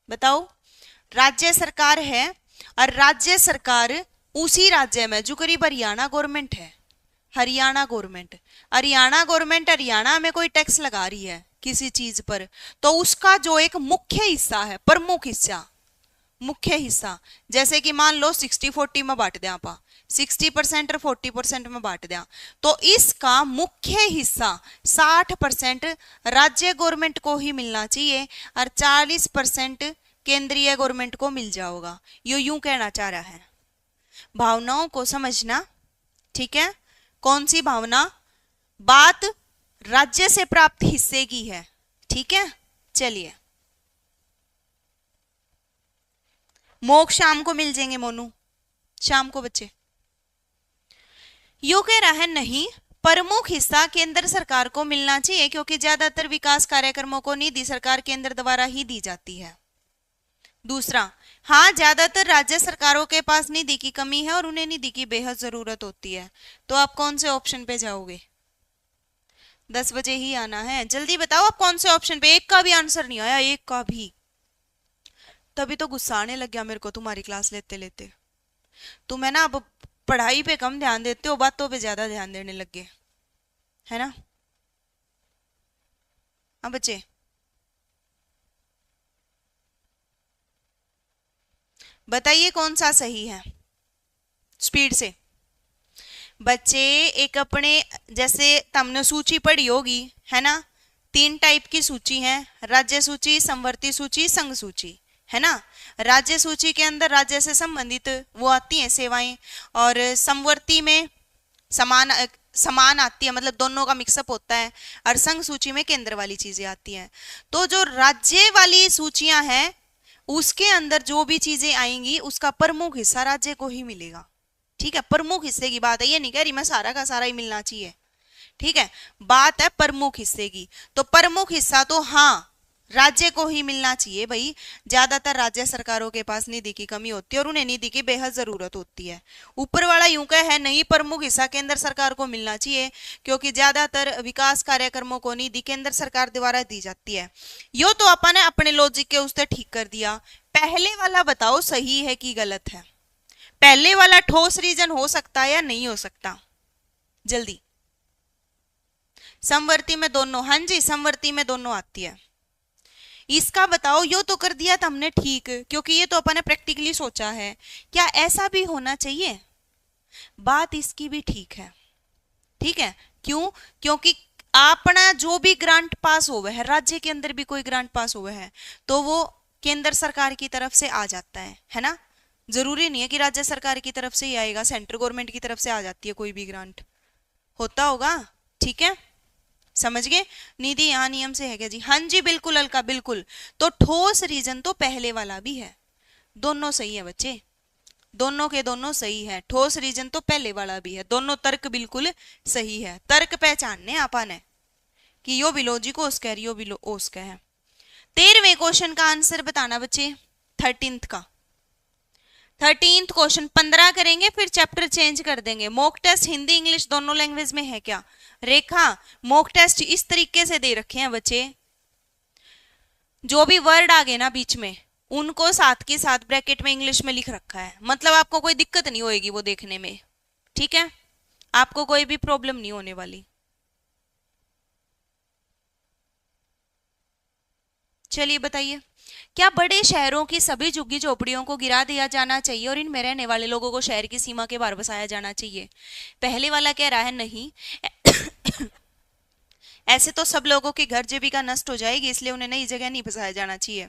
बताओ। राज्य सरकार है और राज्य सरकार उसी राज्य में जो करीब हरियाणा गवर्नमेंट है, हरियाणा गवर्नमेंट, हरियाणा में कोई टैक्स लगा रही है किसी चीज पर, तो उसका जो एक मुख्य हिस्सा है, प्रमुख हिस्सा, मुख्य हिस्सा, जैसे कि मान लो 60-40 में बांट दें आप, 60% और 40% में बांट दें, तो इसका मुख्य हिस्सा 60% राज्य गवर्नमेंट को ही मिलना चाहिए और 40% केंद्रीय गवर्नमेंट को मिल जाएगा। यो यूं कहना चाह रहा है, भावनाओं को समझना। ठीक है, कौन सी भावना? बात राज्य से प्राप्त हिस्से की है। ठीक है, चलिए। मोक्ष शाम को मिल जाएंगे मोनू, शाम को बच्चे। यो कह रहा है नहीं, प्रमुख हिस्सा केंद्र सरकार को मिलना चाहिए क्योंकि ज्यादातर विकास कार्यक्रमों को निधि सरकार केंद्र द्वारा ही दी जाती है। दूसरा, हाँ ज्यादातर राज्य सरकारों के पास निधि की कमी है और उन्हें निधि की बेहद जरूरत होती है। तो आप कौन से ऑप्शन पे जाओगे? 10 बजे ही आना है, जल्दी बताओ आप कौन से ऑप्शन पे। एक का भी आंसर नहीं आया, एक का भी, तभी तो गुस्सा आने लग गया मेरे को तुम्हारी क्लास लेते लेते। तुम है ना अब पढ़ाई पे कम ध्यान देते हो, बातों पे ज्यादा ध्यान देने लग गए, है ना। अब बच्चे बताइए कौन सा सही है, स्पीड से। बच्चे एक अपने, जैसे तुमने सूची पढ़ी होगी है ना, 3 टाइप की सूची है, राज्य सूची, समवर्ती सूची, संघ सूची, है ना। राज्य सूची के अंदर राज्य से संबंधित वो आती हैं सेवाएं, और समवर्ती में समान आती है, मतलब दोनों का मिक्सअप होता है, और संघ सूची में केंद्र वाली चीजें आती हैं। तो जो राज्य वाली सूचियां हैं उसके अंदर जो भी चीजें आएंगी उसका प्रमुख हिस्सा राज्य को ही मिलेगा। ठीक है, प्रमुख हिस्से की बात है, ये नहीं कह रही मैं सारा का सारा ही मिलना चाहिए। ठीक है, बात है प्रमुख हिस्से की, तो प्रमुख हिस्सा तो हाँ राज्य को ही मिलना चाहिए भाई। ज्यादातर राज्य सरकारों के पास निधि की कमी होती है और उन्हें निधि की बेहद जरूरत होती है। ऊपर वाला यूं कह है नहीं, प्रमुख हिस्सा केंद्र सरकार को मिलना चाहिए क्योंकि ज्यादातर विकास कार्यक्रमों को निधि केंद्र सरकार द्वारा दी जाती है। यो तो अपन ने अपने लॉजिक के उससे ठीक कर दिया। पहले वाला बताओ सही है कि गलत है? पहले वाला ठोस रीजन हो सकता है या नहीं हो सकता? जल्दी समवर्ती में दोनों, हाँ जी समवर्ती में दोनों आती है। इसका बताओ, यो तो कर दिया था हमने ठीक, क्योंकि ये तो अपन ने प्रैक्टिकली सोचा है। क्या ऐसा भी होना चाहिए? बात इसकी भी ठीक है। ठीक है, क्यों? क्योंकि अपना जो भी ग्रांट पास हुआ है, राज्य के अंदर भी कोई ग्रांट पास हुआ है तो वो केंद्र सरकार की तरफ से आ जाता है ना। जरूरी नहीं है कि राज्य सरकार की तरफ से ही आएगा, सेंट्रल गवर्नमेंट की तरफ से आ जाती है कोई भी ग्रांट, होता होगा। ठीक है, समझ गए? निधि यहाँ नियम से है क्या जी? हाँ जी बिल्कुल अलका, बिल्कुल। तो ठोस रीजन तो पहले वाला भी है, दोनों सही है बच्चे, दोनों के दोनों सही है। ठोस रीजन तो पहले वाला भी है, दोनों तर्क बिल्कुल सही है। तर्क पहचानने अपन है कि यो भी लॉजिक उसका है, यो भी उसका है। 13वें क्वेश्चन का आंसर बताना बच्चे, 13th का। 13th क्वेश्चन 15 करेंगे, फिर चैप्टर चेंज कर देंगे। मॉक टेस्ट हिंदी इंग्लिश दोनों लैंग्वेज में है क्या? रेखा, मॉक टेस्ट इस तरीके से दे रखे हैं बच्चे, जो भी वर्ड आ गए ना बीच में उनको साथ के साथ ब्रैकेट में इंग्लिश में लिख रखा है, मतलब आपको कोई दिक्कत नहीं होएगी वो देखने में। ठीक है, आपको कोई भी प्रॉब्लम नहीं होने वाली। चलिए बताइए, क्या बड़े शहरों की सभी झुग्गी झोपड़ियों को गिरा दिया जाना चाहिए और इनमें रहने वाले लोगों को शहर की सीमा के बाहर बसाया जाना चाहिए? पहले वाला कह रहा है नहीं ऐसे तो सब लोगों की घर जीविका नष्ट हो जाएगी, इसलिए उन्हें नई जगह नहीं बसाया जाना चाहिए।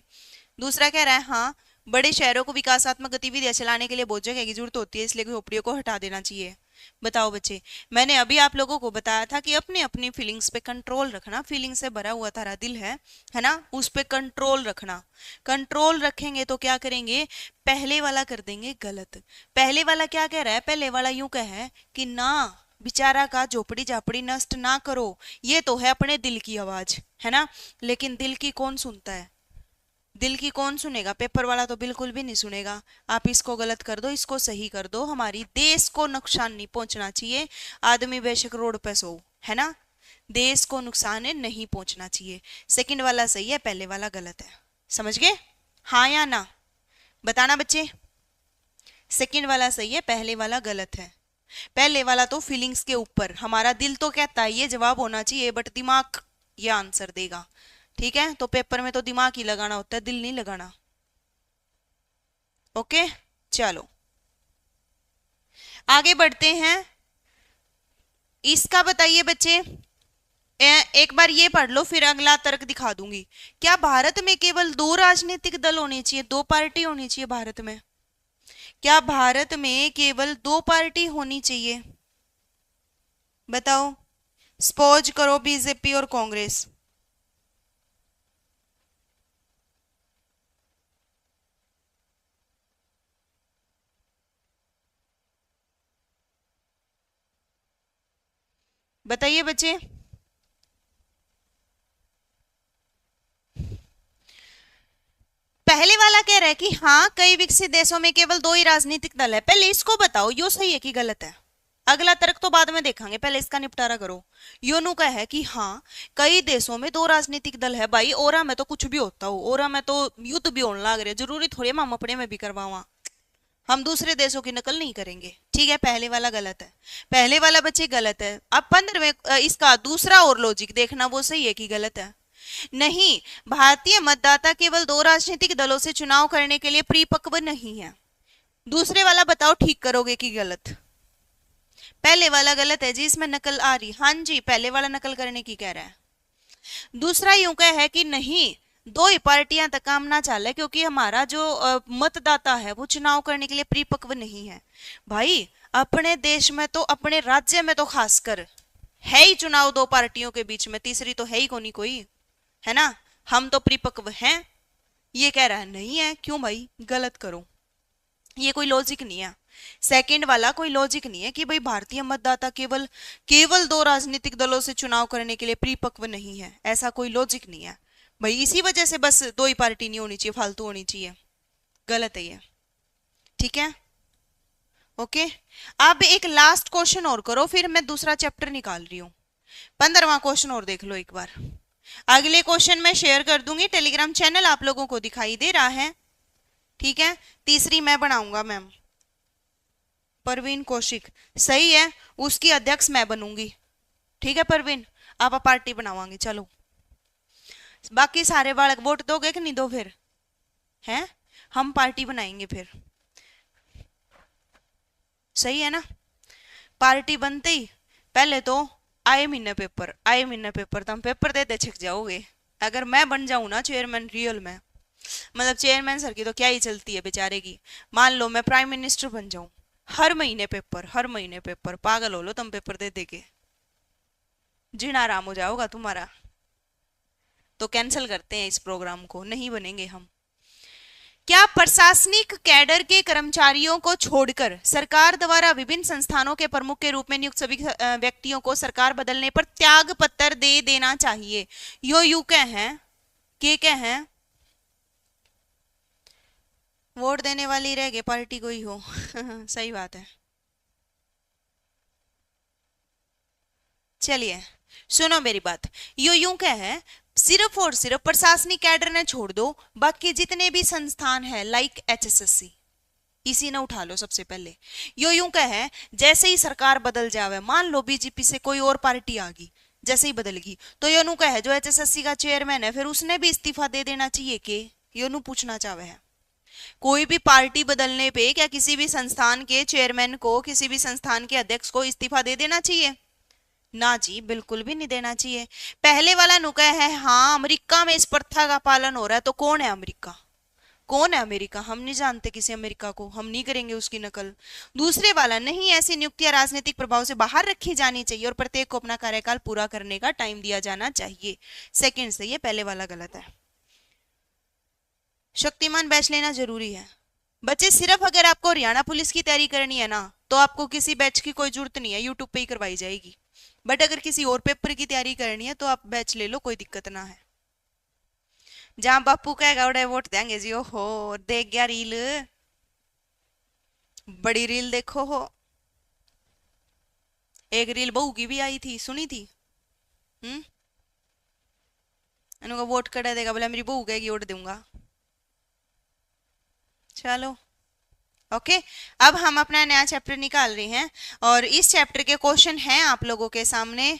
दूसरा कह रहा है हाँ, बड़े शहरों को विकासात्मक गतिविधियां चलाने के लिए बहुत जगह की जरूरत होती है, इसलिए झोपड़ियों को हटा देना चाहिए। बताओ बच्चे, मैंने अभी आप लोगों को बताया था कि अपनी अपनी फीलिंग्स पे कंट्रोल रखना, फीलिंग से भरा हुआ तारा दिल है ना, उस पे कंट्रोल रखना। कंट्रोल रखेंगे तो क्या करेंगे? पहले वाला कर देंगे गलत। पहले वाला क्या कह रहा है? पहले वाला यूं कह है कि ना बेचारा का झोपड़ी झापड़ी नष्ट ना करो, ये तो है अपने दिल की आवाज, है ना। लेकिन दिल की कौन सुनता है? दिल की कौन सुनेगा? पेपर वाला तो बिल्कुल भी नहीं सुनेगा। आप इसको गलत कर दो, इसको सही कर दो, हमारी देश को नुकसान नहीं पहुंचना चाहिए। आदमी बेशक रोड पे सो, है ना, देश को नुकसान नहीं पहुंचना चाहिए। सेकंड वाला सही है, पहले वाला गलत है। समझ गए? हाँ या ना बताना बच्चे। सेकंड वाला सही है, पहले वाला गलत है। पहले वाला तो फीलिंग्स के ऊपर, हमारा दिल तो कहता है ये जवाब होना चाहिए, बट दिमाग ये आंसर देगा। ठीक है, तो पेपर में तो दिमाग ही लगाना होता है, दिल नहीं लगाना। ओके, चलो आगे बढ़ते हैं। इसका बताइए बच्चे, एक बार ये पढ़ लो फिर अगला तर्क दिखा दूंगी। क्या भारत में केवल 2 राजनीतिक दल होने चाहिए, 2 पार्टी होनी चाहिए भारत में? क्या भारत में केवल 2 पार्टी होनी चाहिए? बताओ, स्पोज करो बीजेपी और कांग्रेस। बताइए बच्चे। पहले वाला कह रहा है कि हाँ, कई विकसित देशों में केवल 2 ही राजनीतिक दल है। पहले इसको बताओ, यो सही है कि गलत है? अगला तर्क तो बाद में देखेंगे, पहले इसका निपटारा करो। योनु का है कि हाँ, कई देशों में 2 राजनीतिक दल है। भाई ओरा में तो कुछ भी होता हो, ओरा में तो युद्ध भी होने लग रहे, जरूरी थोड़ी हम अपने में भी करवावा, हम दूसरे देशों की नकल नहीं करेंगे। ठीक है, पहले वाला गलत है, पहले वाला बच्चे गलत है। अब 15वें इसका दूसरा और लॉजिक देखना, वो सही है कि गलत है? नहीं, भारतीय मतदाता केवल 2 राजनीतिक दलों से चुनाव करने के लिए परिपक्व नहीं है। दूसरे वाला बताओ, ठीक करोगे कि गलत? पहले वाला गलत है जी, इसमें नकल आ रही। हाँ जी, पहले वाला नकल करने की कह रहा है। दूसरा यूं कह है कि नहीं, 2 ही पार्टियां तक काम ना चले, क्योंकि हमारा जो मतदाता है वो चुनाव करने के लिए परिपक्व नहीं है। भाई अपने देश में तो, अपने राज्य में तो खासकर है ही चुनाव 2 पार्टियों के बीच में, तीसरी तो है ही कोई, है ना। हम तो परिपक्व हैं, ये कह रहा है नहीं है। क्यों भाई? गलत करो, ये कोई लॉजिक नहीं है। सेकंड वाला कोई लॉजिक नहीं है कि भाई भारतीय मतदाता केवल केवल 2 राजनीतिक दलों से चुनाव करने के लिए परिपक्व नहीं है, ऐसा कोई लॉजिक नहीं है भाई। इसी वजह से बस 2 ही पार्टी नहीं होनी चाहिए, फालतू होनी चाहिए, गलत है ये। ठीक है, ओके। अब एक लास्ट क्वेश्चन और करो, फिर मैं दूसरा चैप्टर निकाल रही हूं। 15वां क्वेश्चन और देख लो एक बार। अगले क्वेश्चन मैं शेयर कर दूंगी, टेलीग्राम चैनल आप लोगों को दिखाई दे रहा है। ठीक है, तीसरी मैं बनाऊंगा मैम, परवीन कौशिक, सही है, उसकी अध्यक्ष मैं बनूंगी। ठीक है परवीन, आप पार्टी बनावांगे, चलो। बाकी सारे बालक वोट दोगे कि नहीं दो फिर? हैं? हम पार्टी बनाएंगे फिर, सही है ना? पार्टी बनते ही पहले तो आए महीने पेपर तो हम पेपर देते छिक जाओगे। अगर मैं बन जाऊं ना चेयरमैन रियल में, मतलब चेयरमैन सर की तो क्या ही चलती है बेचारे की। मान लो मैं प्राइम मिनिस्टर बन जाऊं, हर महीने पेपर, पागल हो लो तुम पेपर दे दे के। जीना आराम हो जाओगा तुम्हारा। तो कैंसिल करते हैं इस प्रोग्राम को, नहीं बनेंगे हम। क्या प्रशासनिक कैडर के कर्मचारियों को छोड़कर सरकार द्वारा विभिन्न संस्थानों के प्रमुख के रूप में नियुक्त सभी व्यक्तियों को सरकार बदलने पर त्याग पत्र दे देना चाहिए? यो यू क्या है, के क्या है? वोट देने वाली रह गए पार्टी कोई हो। सही बात है। चलिए सुनो मेरी बात। यो यूं क्या है, सिर्फ और सिर्फ प्रशासनिक कैडर ने छोड़ दो, बाकी जितने भी संस्थान है लाइक एचएसएससी, इसी ने उठा लो सबसे पहले। यो यूं क्या है, जैसे ही सरकार बदल जावे, मान लो बीजेपी से कोई और पार्टी आ गई, जैसे ही बदलेगी, तो योनू क्या है, जो एचएसएससी का चेयरमैन है फिर उसने भी इस्तीफा दे देना चाहिए के? योनू पूछना चाहे है। कोई भी पार्टी बदलने पे क्या किसी भी संस्थान के चेयरमैन को, किसी भी संस्थान के अध्यक्ष को इस्तीफा दे देना चाहिए? ना जी, बिल्कुल भी नहीं देना चाहिए। पहले वाला नुका है, हाँ अमेरिका में इस प्रथा का पालन हो रहा है, तो कौन है अमेरिका? कौन है अमेरिका? हम नहीं जानते किसी अमेरिका को, हम नहीं करेंगे उसकी नकल। दूसरे वाला नहीं, ऐसी नियुक्तियां राजनीतिक प्रभाव से बाहर रखी जानी चाहिए और प्रत्येक को अपना कार्यकाल पूरा करने का टाइम दिया जाना चाहिए। सेकंड से ये पहले वाला गलत है। शक्तिमान बैच लेना जरूरी है बच्चे। सिर्फ अगर आपको हरियाणा पुलिस की तैयारी करनी है ना, तो आपको किसी बैच की कोई जरूरत नहीं है, यूट्यूब पे ही करवाई जाएगी। बट अगर किसी और पेपर की तैयारी करनी है तो आप बैच ले लो, कोई दिक्कत ना है। जहां बापू कहेगा उड़े वोट देंगे जी। ओहो, देख गया रील, बड़ी रील देखो हो। एक रील बहू की भी आई थी, सुनी थी? हम्म। इन्होंने वोट कर देगा, बोला मेरी बहू कहेगी वोट दूंगा। चलो ओके। अब हम अपना नया चैप्टर निकाल रहे हैं और इस चैप्टर के क्वेश्चन हैं आप लोगों के सामने।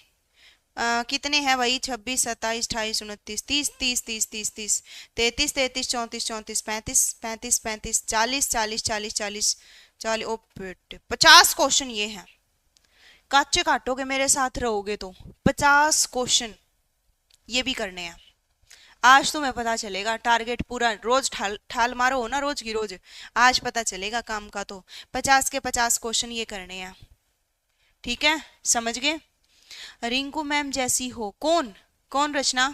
कितने हैं भाई? 26, 27, 28, 29, 30, 30, 30, 30, 30, 33, 33, 34, 34, 35, 35, 35, 40, 40, 40, 40, 40, ओ बेटे 50 क्वेश्चन ये हैं। काचे काटोगे मेरे साथ रहोगे तो 50 क्वेश्चन ये भी करने हैं। आज तुम्हें पता चलेगा, टारगेट पूरा रोज ठाल ठाल मारो हो ना, रोज की रोज। आज पता चलेगा काम का तो। 50 के 50 क्वेश्चन ये करने हैं, ठीक है? समझ गए? रिंकू मैम जैसी हो, कौन? कौन रचना?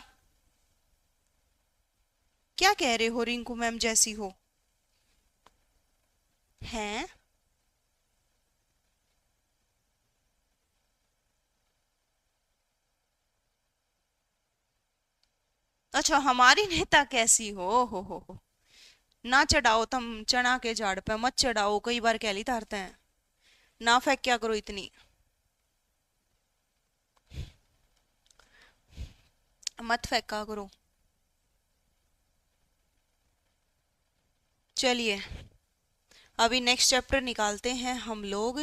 क्या कह रहे हो रिंकू मैम जैसी हो? हैं? अच्छा, हमारी नेता कैसी हो। ना चढ़ाओ तुम चना के झाड़ पे, मत चढ़ाओ, कई बार कहली तारते हैं। ना फेंक क्या करो इतनी, मत फेंका करो। चलिए अभी नेक्स्ट चैप्टर निकालते हैं हम लोग।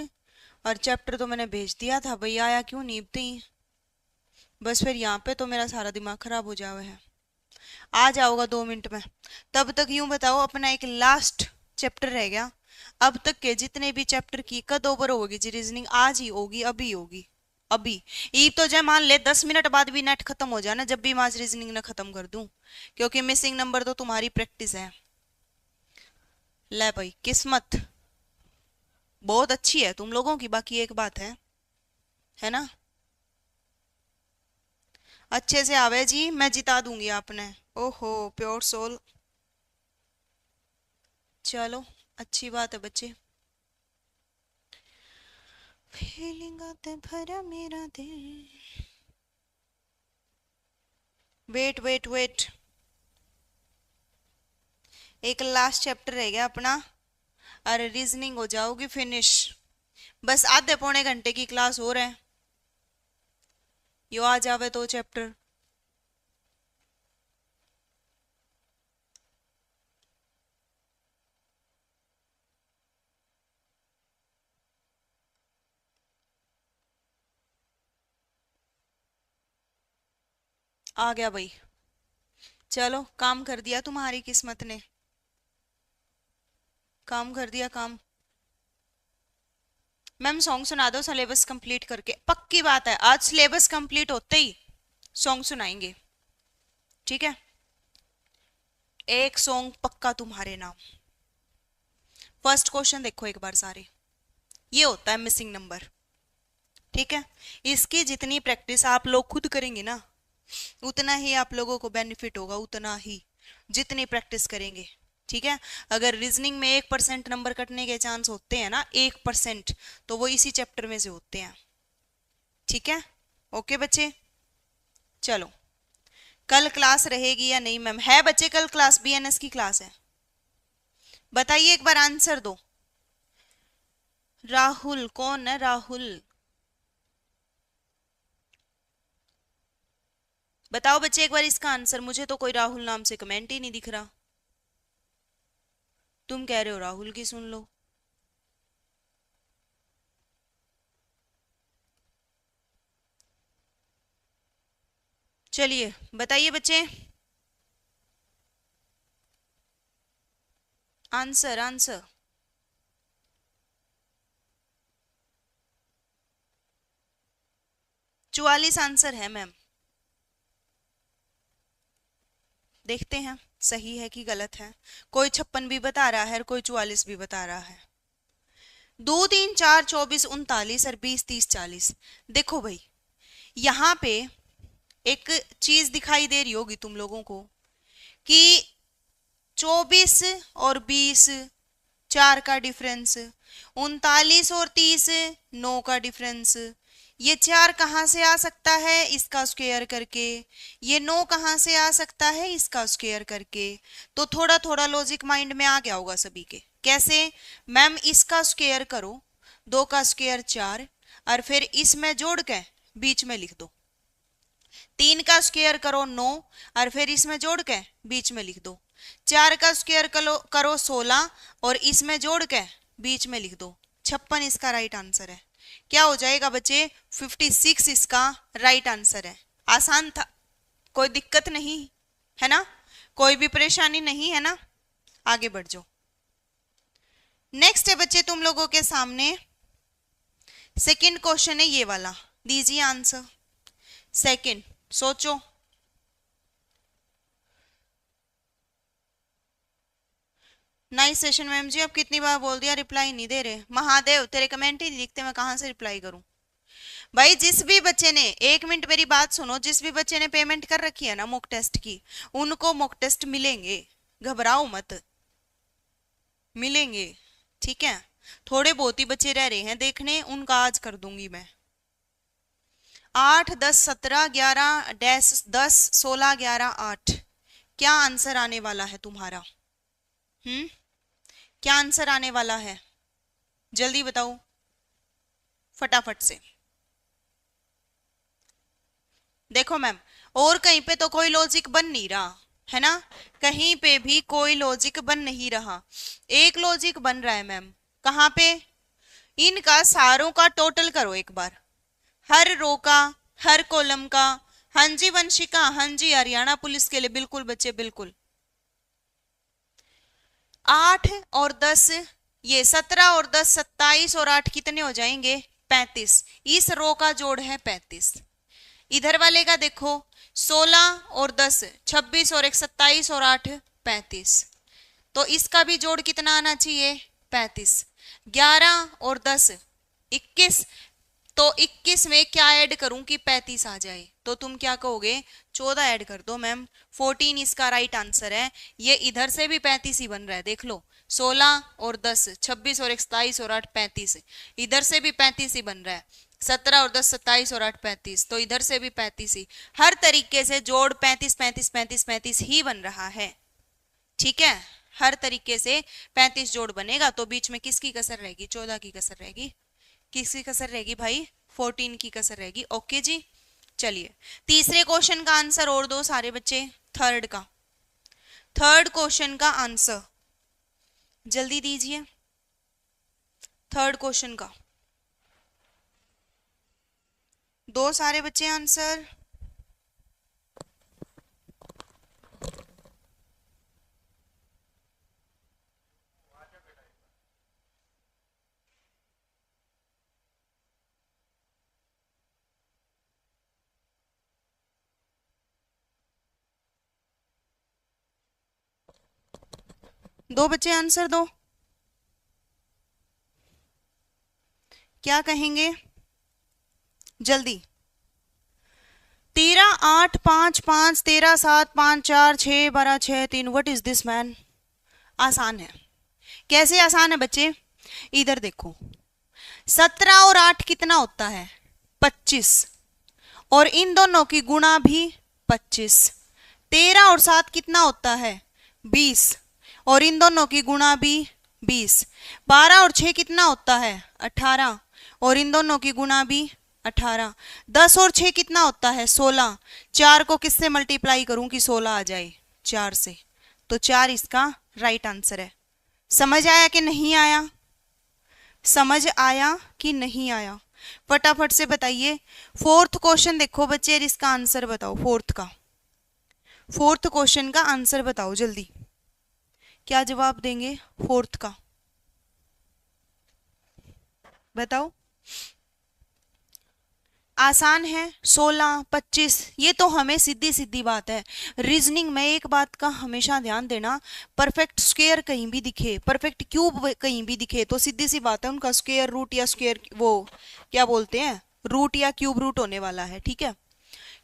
और चैप्टर तो मैंने भेज दिया था भैया, आया क्यों नहीं इतनी? बस फिर यहाँ पे तो मेरा सारा दिमाग खराब हो जावा है। आ जाओगा 2 मिनट में। तब तक यूं बताओ, अपना एक लास्ट चैप्टर रह गया। अब तक के जितने भी चैप्टर की कद ओवर होगी जी, रीजनिंग आज ही होगी, अभी होगी अभी। ई तो जय मान ले 10 मिनट बाद भी नेट खत्म हो जाना, जब भी मैं आज रीजनिंग ना खत्म कर दूं, क्योंकि मिसिंग नंबर तो तुम्हारी प्रैक्टिस है। ले भाई, किस्मत बहुत अच्छी है तुम लोगों की, बाकी एक बात है ना? अच्छे से आवे जी, मैं जिता दूंगी आपने। ओहो, प्योर सोल। चलो अच्छी बात है बच्चे। फीलिंग आते भरा मेरा दिल। वेट वेट वेट, एक लास्ट चैप्टर रह गया अपना, अरे रीजनिंग हो जाओगी फिनिश। बस आधे पौने घंटे की क्लास हो रहा है, यो आ जावे तो चैप्टर। आ गया भाई, चलो काम कर दिया, तुम्हारी किस्मत ने काम कर दिया काम। मैम सॉन्ग सुना दो सिलेबस कंप्लीट करके, पक्की बात है आज सिलेबस कंप्लीट होते ही सॉन्ग सुनाएंगे, ठीक है। एक सॉन्ग पक्का तुम्हारे नाम। फर्स्ट क्वेश्चन देखो एक बार सारे, ये होता है मिसिंग नंबर, ठीक है। इसकी जितनी प्रैक्टिस आप लोग खुद करेंगे ना, उतना ही आप लोगों को बेनिफिट होगा, उतना ही जितनी प्रैक्टिस करेंगे, ठीक है। अगर रीजनिंग में 1% नंबर कटने के चांस होते हैं ना, 1%, तो वो इसी चैप्टर में से होते हैं, ठीक है। ओके बच्चे, चलो कल क्लास रहेगी या नहीं मैम? है बच्चे कल क्लास, बीएनएस की क्लास है, बताइए एक बार आंसर दो। राहुल कौन है राहुल? बताओ बच्चे एक बार इसका आंसर, मुझे तो कोई राहुल नाम से कमेंट ही नहीं दिख रहा। तुम कह रहे हो राहुल की सुन लो। चलिए बताइए बच्चे, आंसर आंसर। 44 आंसर है मैम, देखते हैं सही है कि गलत है। कोई 56 भी बता रहा है और कोई 44 भी बता रहा है। 2 3 4 24 39 और 20 30 40। देखो भाई यहाँ पे एक चीज दिखाई दे रही होगी तुम लोगों को कि 24 और 20 4 का डिफरेंस, 39 और 30 9 का डिफरेंस, ये 4 कहाँ से आ सकता है? इसका स्क्वायर करके। ये 9 कहाँ से आ सकता है? इसका स्क्वायर करके। तो थोड़ा थोड़ा लॉजिक माइंड में आ गया होगा सभी के। कैसे मैम? इसका स्क्वायर करो, 2 का स्क्वायर 4, और फिर इसमें जोड़ के बीच में लिख दो। 3 का स्क्वायर करो 9, और फिर इसमें जोड़ के बीच में लिख दो। 4 का स्क्वायर करो 16, और इसमें जोड़ के बीच में लिख दो। 56 इसका राइट आंसर है। क्या हो जाएगा बच्चे? 56 इसका राइट आंसर है। आसान था, कोई दिक्कत नहीं है ना, कोई भी परेशानी नहीं है ना। आगे बढ़ जाओ। नेक्स्ट है बच्चे तुम लोगों के सामने सेकंड क्वेश्चन है, ये वाला दीजिए आंसर। सेकंड सोचो। नाइस सेशन मैम जी, अब कितनी बार बोल दिया, रिप्लाई नहीं दे रहे। महादेव तेरे कमेंट ही नहीं दिखते, मैं कहां से रिप्लाई करूं? भाई जिस भी बच्चे ने, 1 मिनट मेरी बात सुनो, जिस भी बच्चे ने पेमेंट कर रखी है ना मॉक टेस्ट की, उनको मॉक टेस्ट मिलेंगे, घबराओ मत, मिलेंगे, ठीक है। थोड़े बहुत ही बच्चे रह रहे हैं देखने, उनका आज कर दूंगी मैं। 8 10 17 11 10 16 11 8। क्या आंसर आने वाला है तुम्हारा? क्या आंसर आने वाला है? जल्दी बताओ फटाफट से। देखो मैम, और कहीं पे तो कोई लॉजिक बन नहीं रहा है ना, कहीं पे भी कोई लॉजिक बन नहीं रहा। एक लॉजिक बन रहा है मैम, कहाँ पे? इनका सारों का टोटल करो एक बार, हर रो का, हर कॉलम का। हाँ जी वंशिका, हाँ जी हरियाणा पुलिस के लिए बिल्कुल बच्चे बिल्कुल। 8 और 10, ये 17 और 10 27, और 8 कितने हो जाएंगे? 35। इस रो का जोड़ है 35। इधर वाले का देखो, 16 और 10 26, और एक 27, और 8 35। तो इसका भी जोड़ कितना आना चाहिए? 35। 11 और 10 21, तो 21 में क्या ऐड करूं कि 35 आ जाए? तो तुम क्या कहोगे? 14 ऐड कर दो मैम। 14 इसका राइट आंसर है। ये इधर से भी 35 ही बन रहा है, देख लो। 16 और 10 26, और 27, और 8 35, इधर से भी 35 ही बन रहा है। 17 और 10 27, और 8 35, तो इधर से भी 35 ही। हर तरीके से जोड़ 35 35 35 35 ही बन रहा है, ठीक है। हर तरीके से 35 जोड़ बनेगा, तो बीच में किसकी कसर रहेगी? 14 की कसर रहेगी। किसकी कसर रहेगी भाई? 14 की कसर रहेगी। ओके जी, चलिए तीसरे क्वेश्चन का आंसर और दो सारे बच्चे। थर्ड का, थर्ड क्वेश्चन का आंसर जल्दी दीजिए। थर्ड क्वेश्चन का दो सारे बच्चे आंसर। दो बच्चे आंसर दो, क्या कहेंगे जल्दी। 13 8 5 5 13 7 5 4 6 12 6 3, व्हाट इज दिस मैन। आसान है। कैसे आसान है बच्चे, इधर देखो 17 और 8 कितना होता है 25, और इन दोनों की गुणा भी 25। 13 और 7 कितना होता है 20, और इन दोनों की गुणा भी 20। 12 और 6 कितना होता है 18, और इन दोनों की गुणा भी 18। 10 और 6 कितना होता है 16। 4 को किससे मल्टीप्लाई करूं कि 16 आ जाए, 4 से, तो 4 इसका राइट आंसर है। समझ आया कि नहीं आया, समझ आया कि नहीं आया, फटाफट से बताइए। फोर्थ क्वेश्चन देखो बच्चे, इसका आंसर बताओ। फोर्थ क्वेश्चन का आंसर बताओ जल्दी, क्या जवाब देंगे फोर्थ का, बताओ। आसान है, 16 25, ये तो हमें सीधी सीधी बात है। रीजनिंग में एक बात का हमेशा ध्यान देना, परफेक्ट स्क्वायर कहीं भी दिखे, परफेक्ट क्यूब कहीं भी दिखे, तो सीधी सी बात है उनका स्क्वायर रूट या स्क्वायर वो क्या बोलते हैं रूट या क्यूब रूट होने वाला है, ठीक है।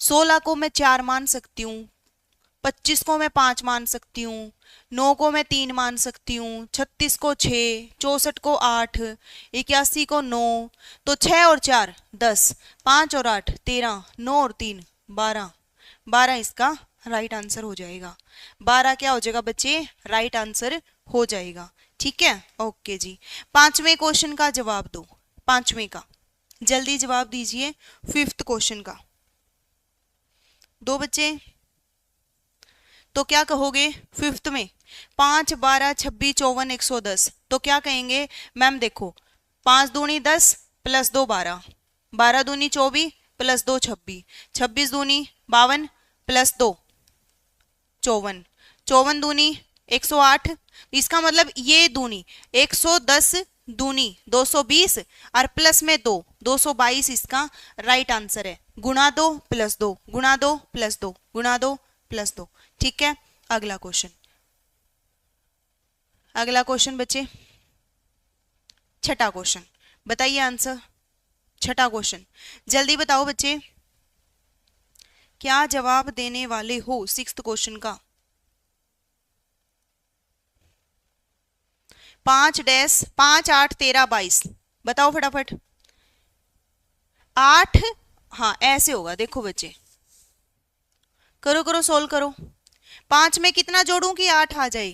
16 को मैं 4 मान सकती हूँ, 25 को मैं 5 मान सकती हूँ, 9 को मैं 3 मान सकती हूँ, 36 को 6, 64 को 8, 81 को 9, तो 6 और 4 10, 5 और 8 13, 9 और 3 12, 12 इसका राइट आंसर हो जाएगा। 12 क्या हो जाएगा बच्चे, राइट आंसर हो जाएगा, ठीक है। ओके जी, पांचवें क्वेश्चन का जवाब दो, पांचवें का जल्दी जवाब दीजिए। फिफ्थ क्वेश्चन का दो बच्चे, तो क्या कहोगे फिफ्थ में 5 12 26 54 110, तो क्या कहेंगे मैम। देखो 5 दूनी 10 प्लस 2 12, 12 दूनी 24 प्लस 2 26, 26 दूनी 52 प्लस 2 54, 54 दूनी 108, इसका मतलब ये दूनी 110 दूनी 220 और प्लस में 2 222 इसका राइट आंसर है। गुणा 2 प्लस 2 गुणा 2 प्लस 2 गुणा 2 प्लस 2, ठीक है। अगला क्वेश्चन, अगला क्वेश्चन बच्चे, छठा क्वेश्चन, बताइए आंसर। छठा क्वेश्चन जल्दी बताओ बच्चे, क्या जवाब देने वाले हो सिक्स्थ क्वेश्चन का। 5 डैश 5 8 13 22, बताओ फटाफट। 8, हाँ ऐसे होगा, देखो बच्चे करो करो सोल्व करो। 5 में कितना जोड़ूं कि 8 आ जाए,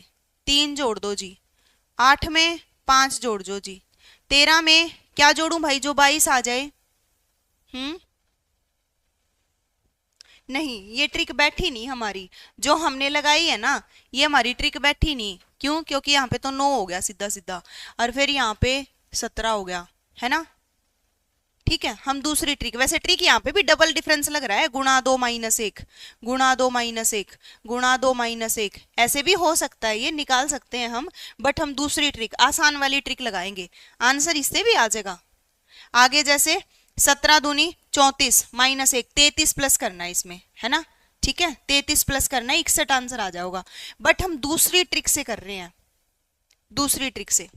3 जोड़ दो जी। 8 में 5 जोड़ दो जी। 13 में क्या जोड़ूं भाई जो 22 आ जाए। नहीं, ये ट्रिक बैठी नहीं हमारी, जो हमने लगाई है ना ये हमारी ट्रिक बैठी नहीं। क्यों, क्योंकि यहाँ पे तो 9 हो गया सीधा सीधा, और फिर यहाँ पे 17 हो गया, है ना। ठीक है, हम दूसरी ट्रिक, वैसे ट्रिक यहाँ पे भी डबल डिफरेंस लग रहा है, गुणा 2 माइनस 1, गुणा 2 माइनस 1, गुणा 2 माइनस 1, ऐसे भी हो सकता है, ये निकाल सकते हैं हम, बट हम दूसरी ट्रिक आसान वाली ट्रिक लगाएंगे, आंसर इससे भी आ जाएगा। आगे जैसे 17 दूनी 34 माइनस 1, 33 प्लस करना है इसमें, है ना। ठीक है, 33 प्लस करना है, 61 आंसर आ जाएगा। बट हम दूसरी ट्रिक से कर रहे हैं, दूसरी ट्रिक से,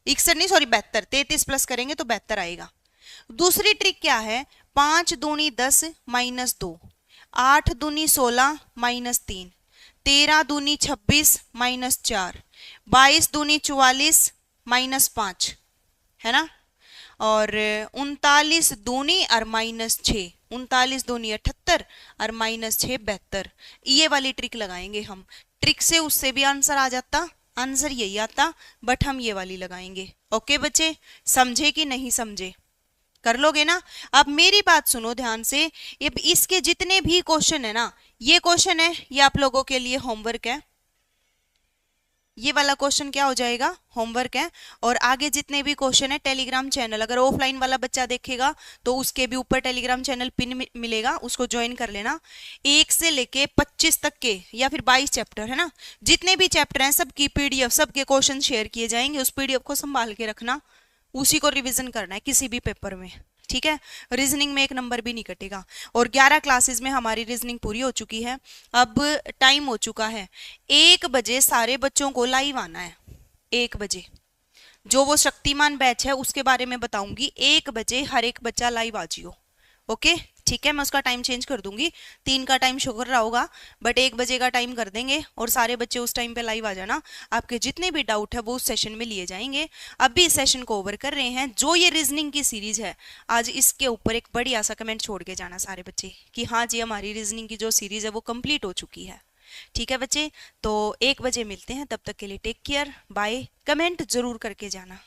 61 नहीं सॉरी 72, 33 प्लस करेंगे तो 72 आएगा। दूसरी ट्रिक क्या है, 5 दूनी 10 माइनस 2, 8 दूनी 16 माइनस 3, 13 दूनी 26 माइनस 4, 22 दूनी 44 माइनस 5, है ना। और 39 दूनी और माइनस 6, 39 दूनी 78 और माइनस 6 72, ये वाली ट्रिक लगाएंगे हम। ट्रिक से उससे भी आंसर आ जाता, आंसर यही आता, बट हम ये वाली लगाएंगे। ओके बच्चे, समझे कि नहीं समझे, कर लोगे ना। अब मेरी बात सुनो ध्यान से, ये इसके जितने भी क्वेश्चन है ना, ये क्वेश्चन है ये आप लोगों के लिए होमवर्क है, ये वाला क्वेश्चन क्या हो जाएगा होमवर्क है। और आगे जितने भी क्वेश्चन है टेलीग्राम चैनल, अगर ऑफलाइन वाला बच्चा देखेगा तो उसके भी ऊपर टेलीग्राम चैनल पिन मिलेगा, उसको ज्वाइन कर लेना। 1 से लेके 25 तक के या फिर 22 चैप्टर है ना, जितने भी चैप्टर हैं सबकी पीडीएफ, सबके क्वेश्चन शेयर किए जाएंगे, उस पीडीएफ को संभाल के रखना, उसी को रिविजन करना है किसी भी पेपर में, ठीक है, रीजनिंग में 1 नंबर भी नहीं कटेगा। और 11 क्लासेस में हमारी रीजनिंग पूरी हो चुकी है। अब टाइम हो चुका है 1 बजे सारे बच्चों को लाइव आना है। 1 बजे जो वो शक्तिमान बैच है उसके बारे में बताऊंगी। 1 बजे हर एक बच्चा लाइव आ जियो। ओके ठीक है, मैं उसका टाइम चेंज कर दूंगी। 3 का टाइम शो कर रहा होगा, बट 1 बजे का टाइम कर देंगे और सारे बच्चे उस टाइम पे लाइव आ जाना। आपके जितने भी डाउट है वो उस सेशन में लिए जाएंगे। अभी इस सेशन को ओवर कर रहे हैं। जो ये रीजनिंग की सीरीज है, आज इसके ऊपर एक बढ़िया सा कमेंट छोड़ के जाना सारे बच्चे कि हाँ जी हमारी रीजनिंग की जो सीरीज है वो कंप्लीट हो चुकी है। ठीक है बच्चे, तो 1 बजे मिलते हैं। तब तक के लिए टेक केयर, बाय। कमेंट जरूर करके जाना।